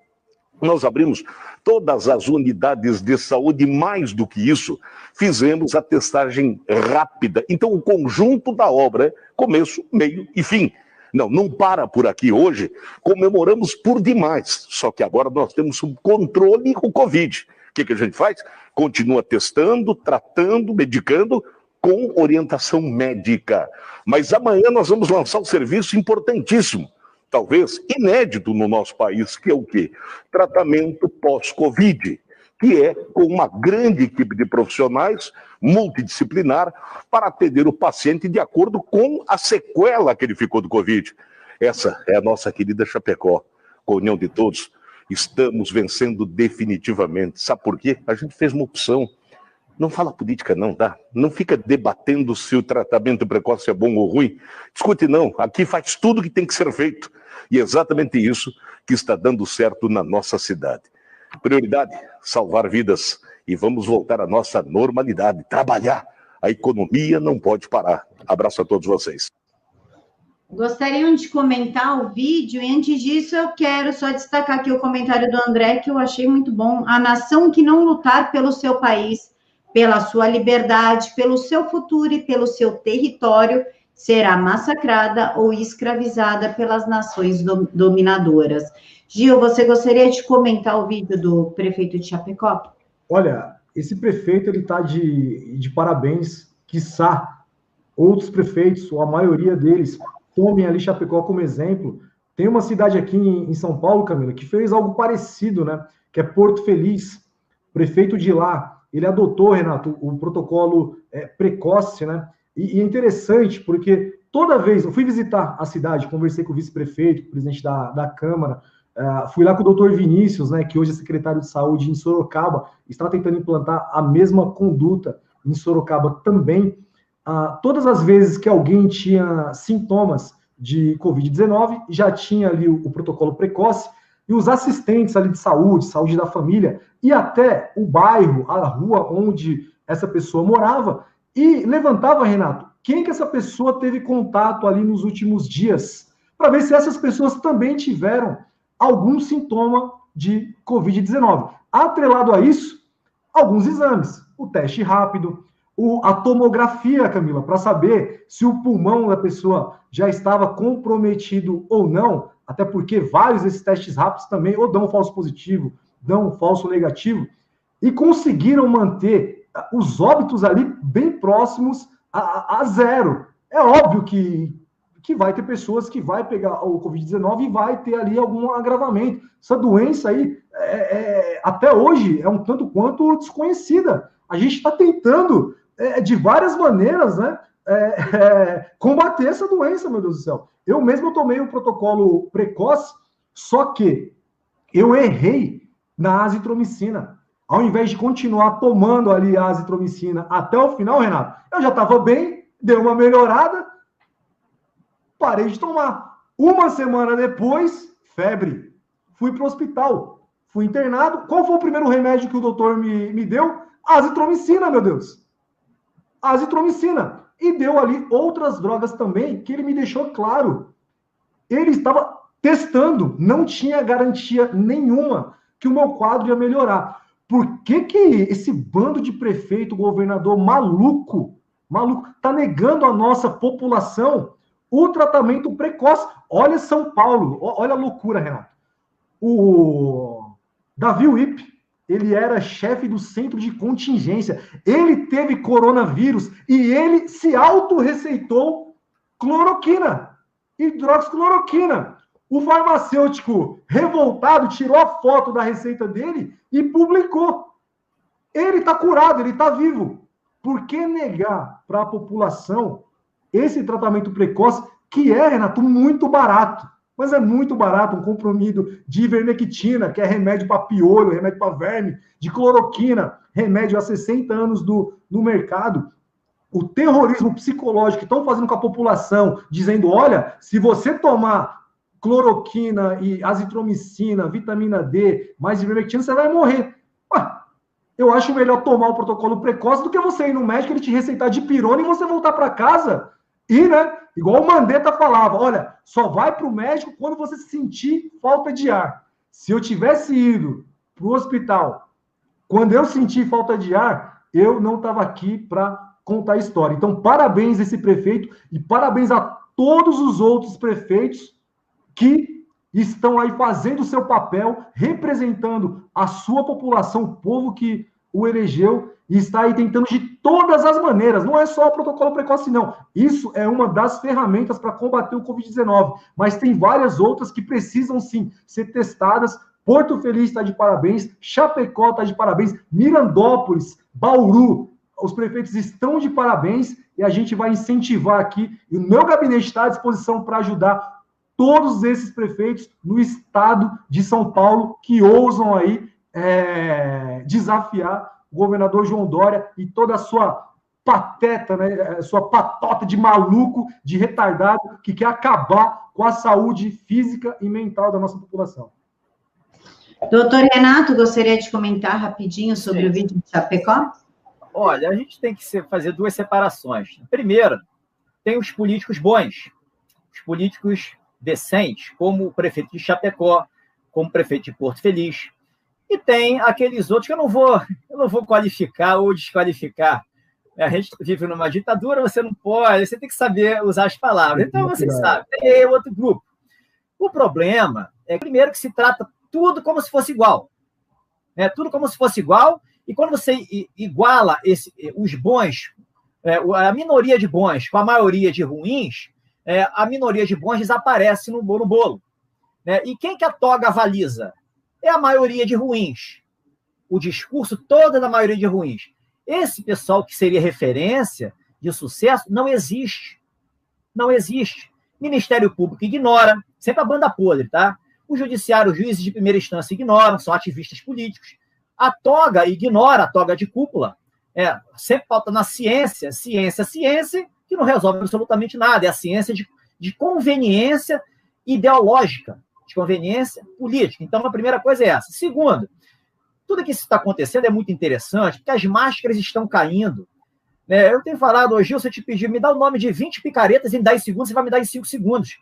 Nós abrimos todas as unidades de saúde, mais do que isso, fizemos a testagem rápida. Então, o conjunto da obra é começo, meio e fim. Não para por aqui hoje. Comemoramos por demais. Só que agora nós temos um controle com o Covid. O que a gente faz? Continua testando, tratando, medicando, com orientação médica. Mas amanhã nós vamos lançar um serviço importantíssimo, talvez inédito no nosso país, que é o quê? Tratamento pós-Covid, que é com uma grande equipe de profissionais, multidisciplinar, para atender o paciente de acordo com a sequela que ele ficou do Covid. Essa é a nossa querida Chapecó. Com a união de todos, estamos vencendo definitivamente. Sabe por quê? A gente fez uma opção. Não fala política não, tá? Não fica debatendo se o tratamento precoce é bom ou ruim. Discute não, aqui faz tudo que tem que ser feito. E é exatamente isso que está dando certo na nossa cidade. Prioridade, salvar vidas. E vamos voltar à nossa normalidade, trabalhar. A economia não pode parar. Abraço a todos vocês. Gostariam de comentar o vídeo, e antes disso eu quero só destacar aqui o comentário do André, que eu achei muito bom. A nação que não lutar pelo seu país, pela sua liberdade, pelo seu futuro e pelo seu território, será massacrada ou escravizada pelas nações dominadoras. Gil, você gostaria de comentar o vídeo do prefeito de Chapecó? Olha, esse prefeito, ele está de parabéns, quiçá outros prefeitos, ou a maioria deles, tomem ali Chapecó como exemplo. Tem uma cidade aqui em São Paulo, Camila, que fez algo parecido, né? Que é Porto Feliz. O prefeito de lá, ele adotou, Renato, o protocolo precoce, né? E é interessante, porque toda vez, eu fui visitar a cidade, conversei com o vice-prefeito, com o presidente da Câmara, fui lá com o doutor Vinícius, né, que hoje é secretário de saúde em Sorocaba, está tentando implantar a mesma conduta em Sorocaba também. Todas as vezes que alguém tinha sintomas de Covid-19, já tinha ali o protocolo precoce, e os assistentes ali de saúde da família, e até o bairro, a rua onde essa pessoa morava, e levantava, Renato, quem que essa pessoa teve contato ali nos últimos dias, para ver se essas pessoas também tiveram algum sintoma de Covid-19. Atrelado a isso, alguns exames, o teste rápido, a tomografia, Camila, para saber se o pulmão da pessoa já estava comprometido ou não, até porque vários desses testes rápidos também ou dão um falso positivo, dão um falso negativo, e conseguiram manter os óbitos ali bem próximos a zero. É óbvio que vai ter pessoas que vai pegar o Covid-19 e vai ter ali algum agravamento. Essa doença aí, até hoje, é um tanto quanto desconhecida. A gente está tentando, de várias maneiras, né, combater essa doença, meu Deus do céu. Eu mesmo tomei o protocolo precoce, só que eu errei na azitromicina. Ao invés de continuar tomando ali a azitromicina até o final, Renato, eu já estava bem, deu uma melhorada, parei de tomar. Uma semana depois, febre. Fui para o hospital, fui internado. Qual foi o primeiro remédio que o doutor me deu? Azitromicina, meu Deus. Azitromicina. E deu ali outras drogas também, que ele me deixou claro. Ele estava testando, não tinha garantia nenhuma que o meu quadro ia melhorar. Por que esse bando de prefeito, governador maluco, está negando à nossa população o tratamento precoce? Olha São Paulo, olha a loucura, Renato. O Davi Wipp, ele era chefe do centro de contingência. Ele teve coronavírus e ele se autorreceitou cloroquina, hidroxicloroquina. O farmacêutico revoltado tirou a foto da receita dele e publicou. Ele está curado, ele está vivo. Por que negar para a população esse tratamento precoce, que é, Renato, muito barato? Mas é muito barato, um comprimido de ivermectina, que é remédio para piolho, remédio para verme, de cloroquina, remédio há 60 anos no mercado. O terrorismo psicológico que estão fazendo com a população, dizendo, olha, se você tomar cloroquina e azitromicina, vitamina D, mais ivermectina, você vai morrer. Ué, eu acho melhor tomar o protocolo precoce do que você ir no médico, ele te receitar dipirona e você voltar para casa. E, né, igual o Mandetta falava, olha, só vai para o médico quando você sentir falta de ar. Se eu tivesse ido para o hospital, quando eu senti falta de ar, eu não estava aqui para contar a história. Então, parabéns a esse prefeito e parabéns a todos os outros prefeitos que estão aí fazendo o seu papel, representando a sua população, o povo que o elegeu, e está aí tentando de todas as maneiras. Não é só o protocolo precoce, não. Isso é uma das ferramentas para combater o Covid-19, mas tem várias outras que precisam, sim, ser testadas. Porto Feliz está de parabéns, Chapecó está de parabéns, Mirandópolis, Bauru, os prefeitos estão de parabéns, e a gente vai incentivar aqui, e o meu gabinete está à disposição para ajudar todos esses prefeitos no estado de São Paulo que ousam aí desafiar o governador João Dória e toda a sua pateta, né, sua patota de maluco, de retardado, que quer acabar com a saúde física e mental da nossa população. Doutor Renato, gostaria de comentar rapidinho sobre o vídeo de Chapecó? Olha, a gente tem que fazer duas separações. Primeiro, tem os políticos bons, os políticos decentes, como o prefeito de Chapecó, como o prefeito de Porto Feliz, e tem aqueles outros que eu não vou qualificar ou desqualificar. A gente vive numa ditadura, você não pode, você tem que saber usar as palavras. Então, vocês sabem, tem outro grupo. O problema é, primeiro, que se trata tudo como se fosse igual. Tudo como se fosse igual, e quando você iguala os bons, a minoria de bons com a maioria de ruins, a minoria de bons desaparece no bolo. E quem que a toga avaliza? É a maioria de ruins. O discurso todo é da maioria de ruins. Esse pessoal que seria referência de sucesso não existe. Não existe. Ministério Público ignora, sempre a banda podre, tá? O Judiciário, os juízes de primeira instância ignoram, são ativistas políticos. A toga ignora, a toga de cúpula. Sempre falta na ciência, que não resolve absolutamente nada. É a ciência de conveniência ideológica, de conveniência política. Então, a primeira coisa é essa. Segundo, tudo que isso está acontecendo é muito interessante, porque as máscaras estão caindo. Eu tenho falado hoje, se eu te pedir, me dá o nome de 20 picaretas em 10 segundos, você vai me dar em 5 segundos.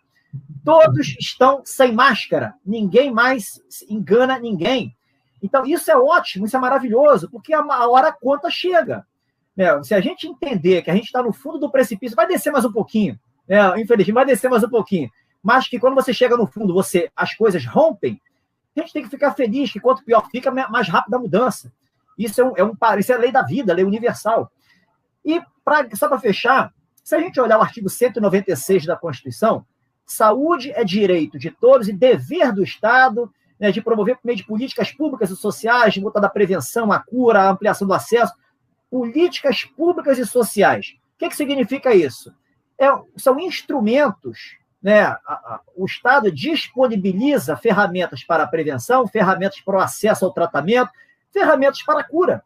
Todos estão sem máscara. Ninguém mais engana ninguém. Então, isso é ótimo, isso é maravilhoso, porque a hora a conta chega. Se a gente entender que a gente está no fundo do precipício, vai descer mais um pouquinho. Infelizmente, vai descer mais um pouquinho. Mas que quando você chega no fundo, as coisas rompem, a gente tem que ficar feliz, que quanto pior fica, mais rápida a mudança. Isso isso é a lei da vida, a lei universal. E, só para fechar, se a gente olhar o artigo 196 da Constituição, saúde é direito de todos e dever do Estado, de promover por meio de políticas públicas e sociais, de botar da prevenção, a cura, a ampliação do acesso, políticas públicas e sociais. O que significa isso? São instrumentos, o Estado disponibiliza ferramentas para a prevenção, ferramentas para o acesso ao tratamento, ferramentas para a cura.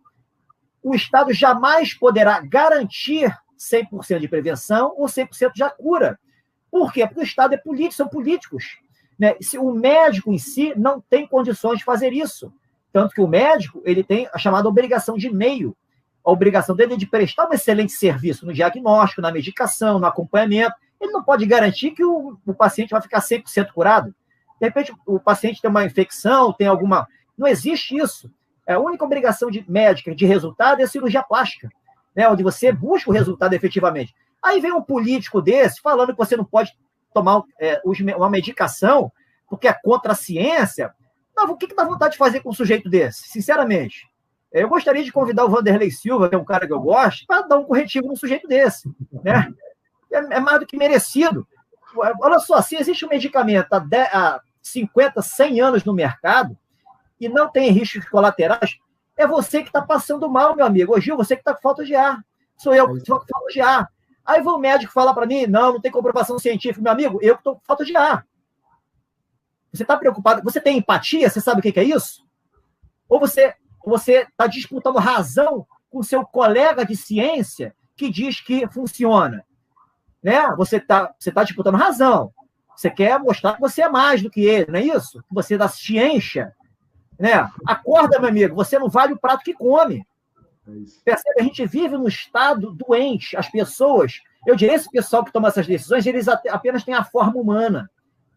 O Estado jamais poderá garantir 100% de prevenção ou 100% de cura. Por quê? Porque o Estado é político, são políticos. O médico em si não tem condições de fazer isso. Tanto que o médico ele tem a chamada obrigação de meio. A obrigação dele é de prestar um excelente serviço no diagnóstico, na medicação, no acompanhamento. Ele não pode garantir que o paciente vai ficar 100% curado. De repente, o paciente tem uma infecção, tem alguma... Não existe isso. A única obrigação médica de resultado é a cirurgia plástica, onde você busca o resultado efetivamente. Aí vem um político desse falando que você não pode tomar uma medicação porque é contra a ciência. Não, o que dá vontade de fazer com um sujeito desse? Sinceramente. Eu gostaria de convidar o Vanderlei Silva, que é um cara que eu gosto, para dar um corretivo num sujeito desse. É mais do que merecido. Olha só, se existe um medicamento há 50, 100 anos no mercado e não tem riscos colaterais, é você que está passando mal, meu amigo. Ô, Gil, você que está com falta de ar. Sou eu que estou com falta de ar. Aí vai o médico falar para mim, não tem comprovação científica. Meu amigo, eu que estou com falta de ar. Você está preocupado? Você tem empatia? Você sabe o que é isso? Ou você está disputando razão com seu colega de ciência que diz que funciona? Você está disputando razão. Você quer mostrar que você é mais do que ele, não é isso? Que você dá ciência. Acorda, meu amigo, você não vale o prato que come. Percebe? A gente vive num estado doente. As pessoas, eu diria, esse pessoal que toma essas decisões, eles apenas têm a forma humana.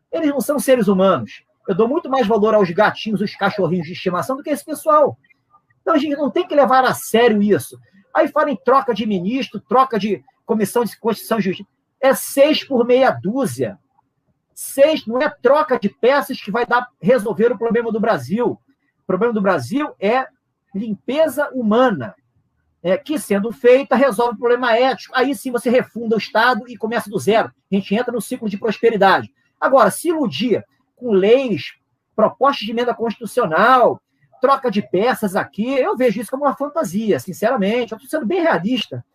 Eles não são seres humanos. Eu dou muito mais valor aos gatinhos, os cachorrinhos de estimação do que esse pessoal. Então a gente não tem que levar a sério isso. Aí fala em troca de ministro, troca de comissão de Constituição e Justiça. é 6 por meia dúzia. 6 não é troca de peças que vai resolver o problema do Brasil. O problema do Brasil é limpeza humana, que, sendo feita, resolve o problema ético. Aí sim você refunda o Estado e começa do zero. A gente entra no ciclo de prosperidade. Agora, se iludir com leis, propostas de emenda constitucional, troca de peças aqui, eu vejo isso como uma fantasia, sinceramente. Eu estou sendo bem realista,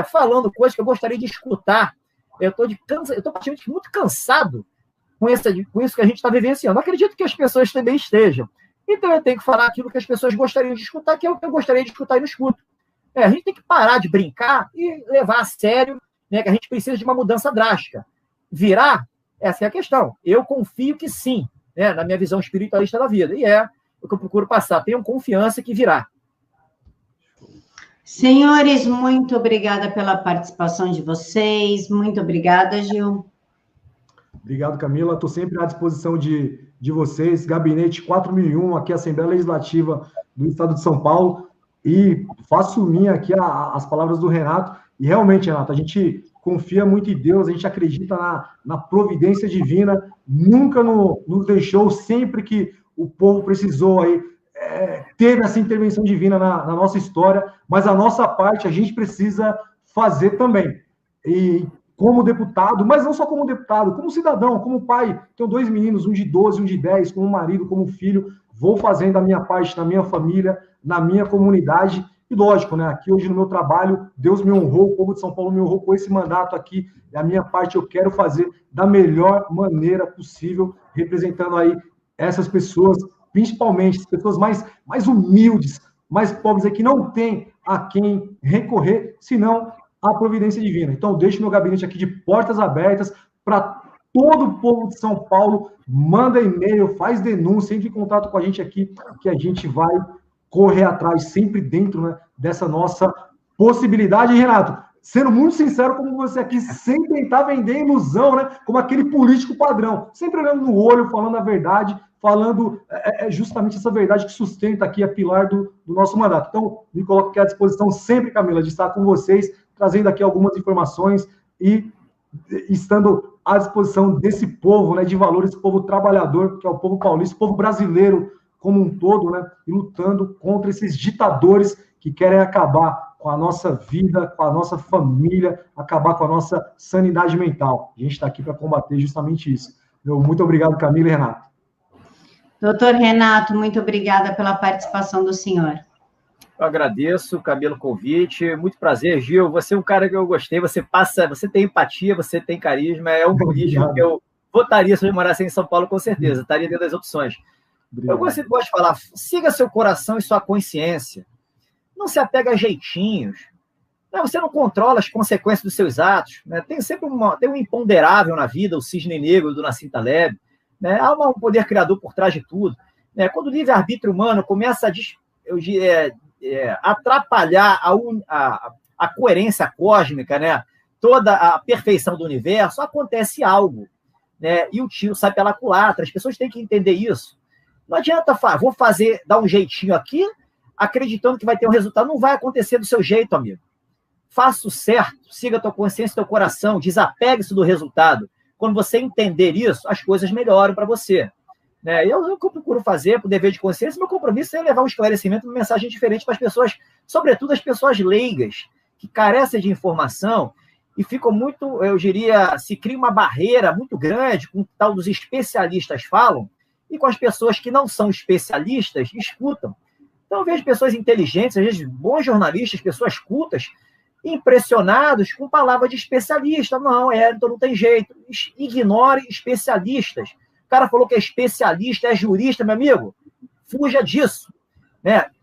falando coisas que eu gostaria de escutar. Eu estou praticamente muito cansado com isso que a gente está vivenciando. Acredito que as pessoas também estejam. Então eu tenho que falar aquilo que as pessoas gostariam de escutar, que é o que eu gostaria de escutar e não escuto. A gente tem que parar de brincar e levar a sério, que a gente precisa de uma mudança drástica. Virar? Essa é a questão. Eu confio que sim, na minha visão espiritualista da vida. E é o que eu procuro passar. Tenham confiança que virá. Senhores, muito obrigada pela participação de vocês. Muito obrigada, Gil. Obrigado, Camila. Estou sempre à disposição de vocês. Gabinete 4001, aqui, Assembleia Legislativa do Estado de São Paulo. E faço minha aqui as palavras do Renato. E realmente, Renato, a gente confia muito em Deus, a gente acredita na providência divina. Nunca nos deixou, sempre que o povo precisou aí, teve essa intervenção divina na nossa história, mas a nossa parte a gente precisa fazer também. E como deputado, mas não só como deputado, como cidadão, como pai, tenho 2 meninos, um de 12, um de 10, como marido, como filho, vou fazendo a minha parte na minha família, na minha comunidade, e lógico, aqui hoje no meu trabalho, Deus me honrou, o povo de São Paulo me honrou com esse mandato aqui, e a minha parte eu quero fazer da melhor maneira possível, representando aí essas pessoas, principalmente as pessoas mais humildes, mais pobres aqui, não tem a quem recorrer, senão a providência divina. Então, eu deixo meu gabinete aqui de portas abertas para todo o povo de São Paulo. Manda e-mail, faz denúncia, entre em contato com a gente aqui, que a gente vai correr atrás, sempre dentro dessa nossa possibilidade. Renato, sendo muito sincero como você aqui, sem tentar vender ilusão, como aquele político padrão, sempre olhando no olho, falando a verdade, falando justamente essa verdade que sustenta aqui a pilar do nosso mandato. Então, me coloco aqui à disposição sempre, Camila, de estar com vocês, trazendo aqui algumas informações e estando à disposição desse povo, de valores, esse povo trabalhador, que é o povo paulista, o povo brasileiro como um todo, e lutando contra esses ditadores que querem acabar com a nossa vida, com a nossa família, acabar com a nossa sanidade mental. A gente está aqui para combater justamente isso. Muito obrigado, Camila e Renato. Doutor Renato, muito obrigada pela participação do senhor. Eu agradeço, Camila, o convite. Muito prazer, Gil. Você é um cara que eu gostei. Você tem empatia, você tem carisma. É um político que eu votaria se eu morasse em São Paulo, com certeza. Estaria dentro das opções. Obrigado. Eu gosto de falar, siga seu coração e sua consciência. Não se apega a jeitinhos. Você não controla as consequências dos seus atos. Tem sempre tem um imponderável na vida, o cisne negro do Nassim Taleb. Há um poder criador por trás de tudo. Quando o livre-arbítrio humano começa a atrapalhar a coerência cósmica, toda a perfeição do universo, acontece algo. E o tiro sai pela culatra. As pessoas têm que entender isso. Não adianta dar um jeitinho aqui, acreditando que vai ter um resultado. Não vai acontecer do seu jeito, amigo. Faça o certo, siga a tua consciência e teu coração, desapegue-se do resultado. Quando você entender isso, as coisas melhoram para você. Eu procuro fazer, por dever de consciência, meu compromisso é levar um esclarecimento, uma mensagem diferente para as pessoas, sobretudo as pessoas leigas, que carecem de informação e ficam muito, eu diria, se cria uma barreira muito grande com o tal dos especialistas falam e com as pessoas que não são especialistas escutam. Então eu vejo pessoas inteligentes, às vezes bons jornalistas, pessoas cultas, impressionados com palavra de especialista. Não, então não tem jeito. Ignore especialistas. O cara falou que é especialista, é jurista, meu amigo. Fuja disso.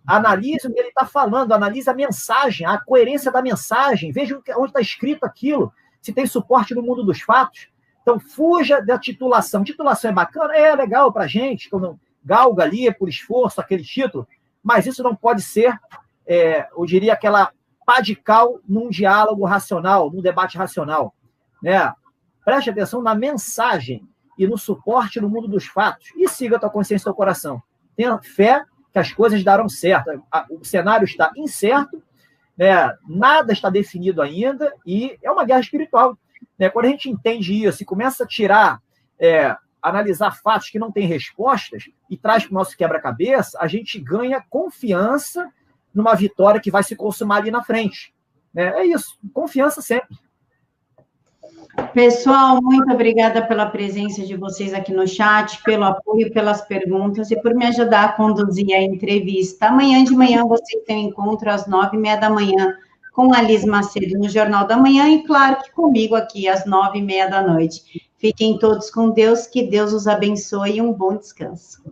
Analise o que ele está falando, analise a mensagem, a coerência da mensagem. Veja onde está escrito aquilo, se tem suporte no mundo dos fatos. Então, fuja da titulação. Titulação é bacana? É legal para a gente, quando galga ali por esforço aquele título, mas isso não pode ser, eu diria, aquela pá de cal num diálogo racional, num debate racional. Preste atenção na mensagem e no suporte no mundo dos fatos e siga a tua consciência e teu coração. Tenha fé que as coisas darão certo. O cenário está incerto, nada está definido ainda e é uma guerra espiritual. né? Quando a gente entende isso e começa a tirar, analisar fatos que não têm respostas e traz para o nosso quebra-cabeça, a gente ganha confiança numa vitória que vai se consumar ali na frente. Né? É isso, confiança sempre. Pessoal, muito obrigada pela presença de vocês aqui no chat, pelo apoio, pelas perguntas e por me ajudar a conduzir a entrevista. Amanhã de manhã vocês têm um encontro às 9h30 da manhã com a Liz Macedo no Jornal da Manhã e, claro, que comigo aqui às 9h30 da noite. Fiquem todos com Deus, que Deus os abençoe e um bom descanso.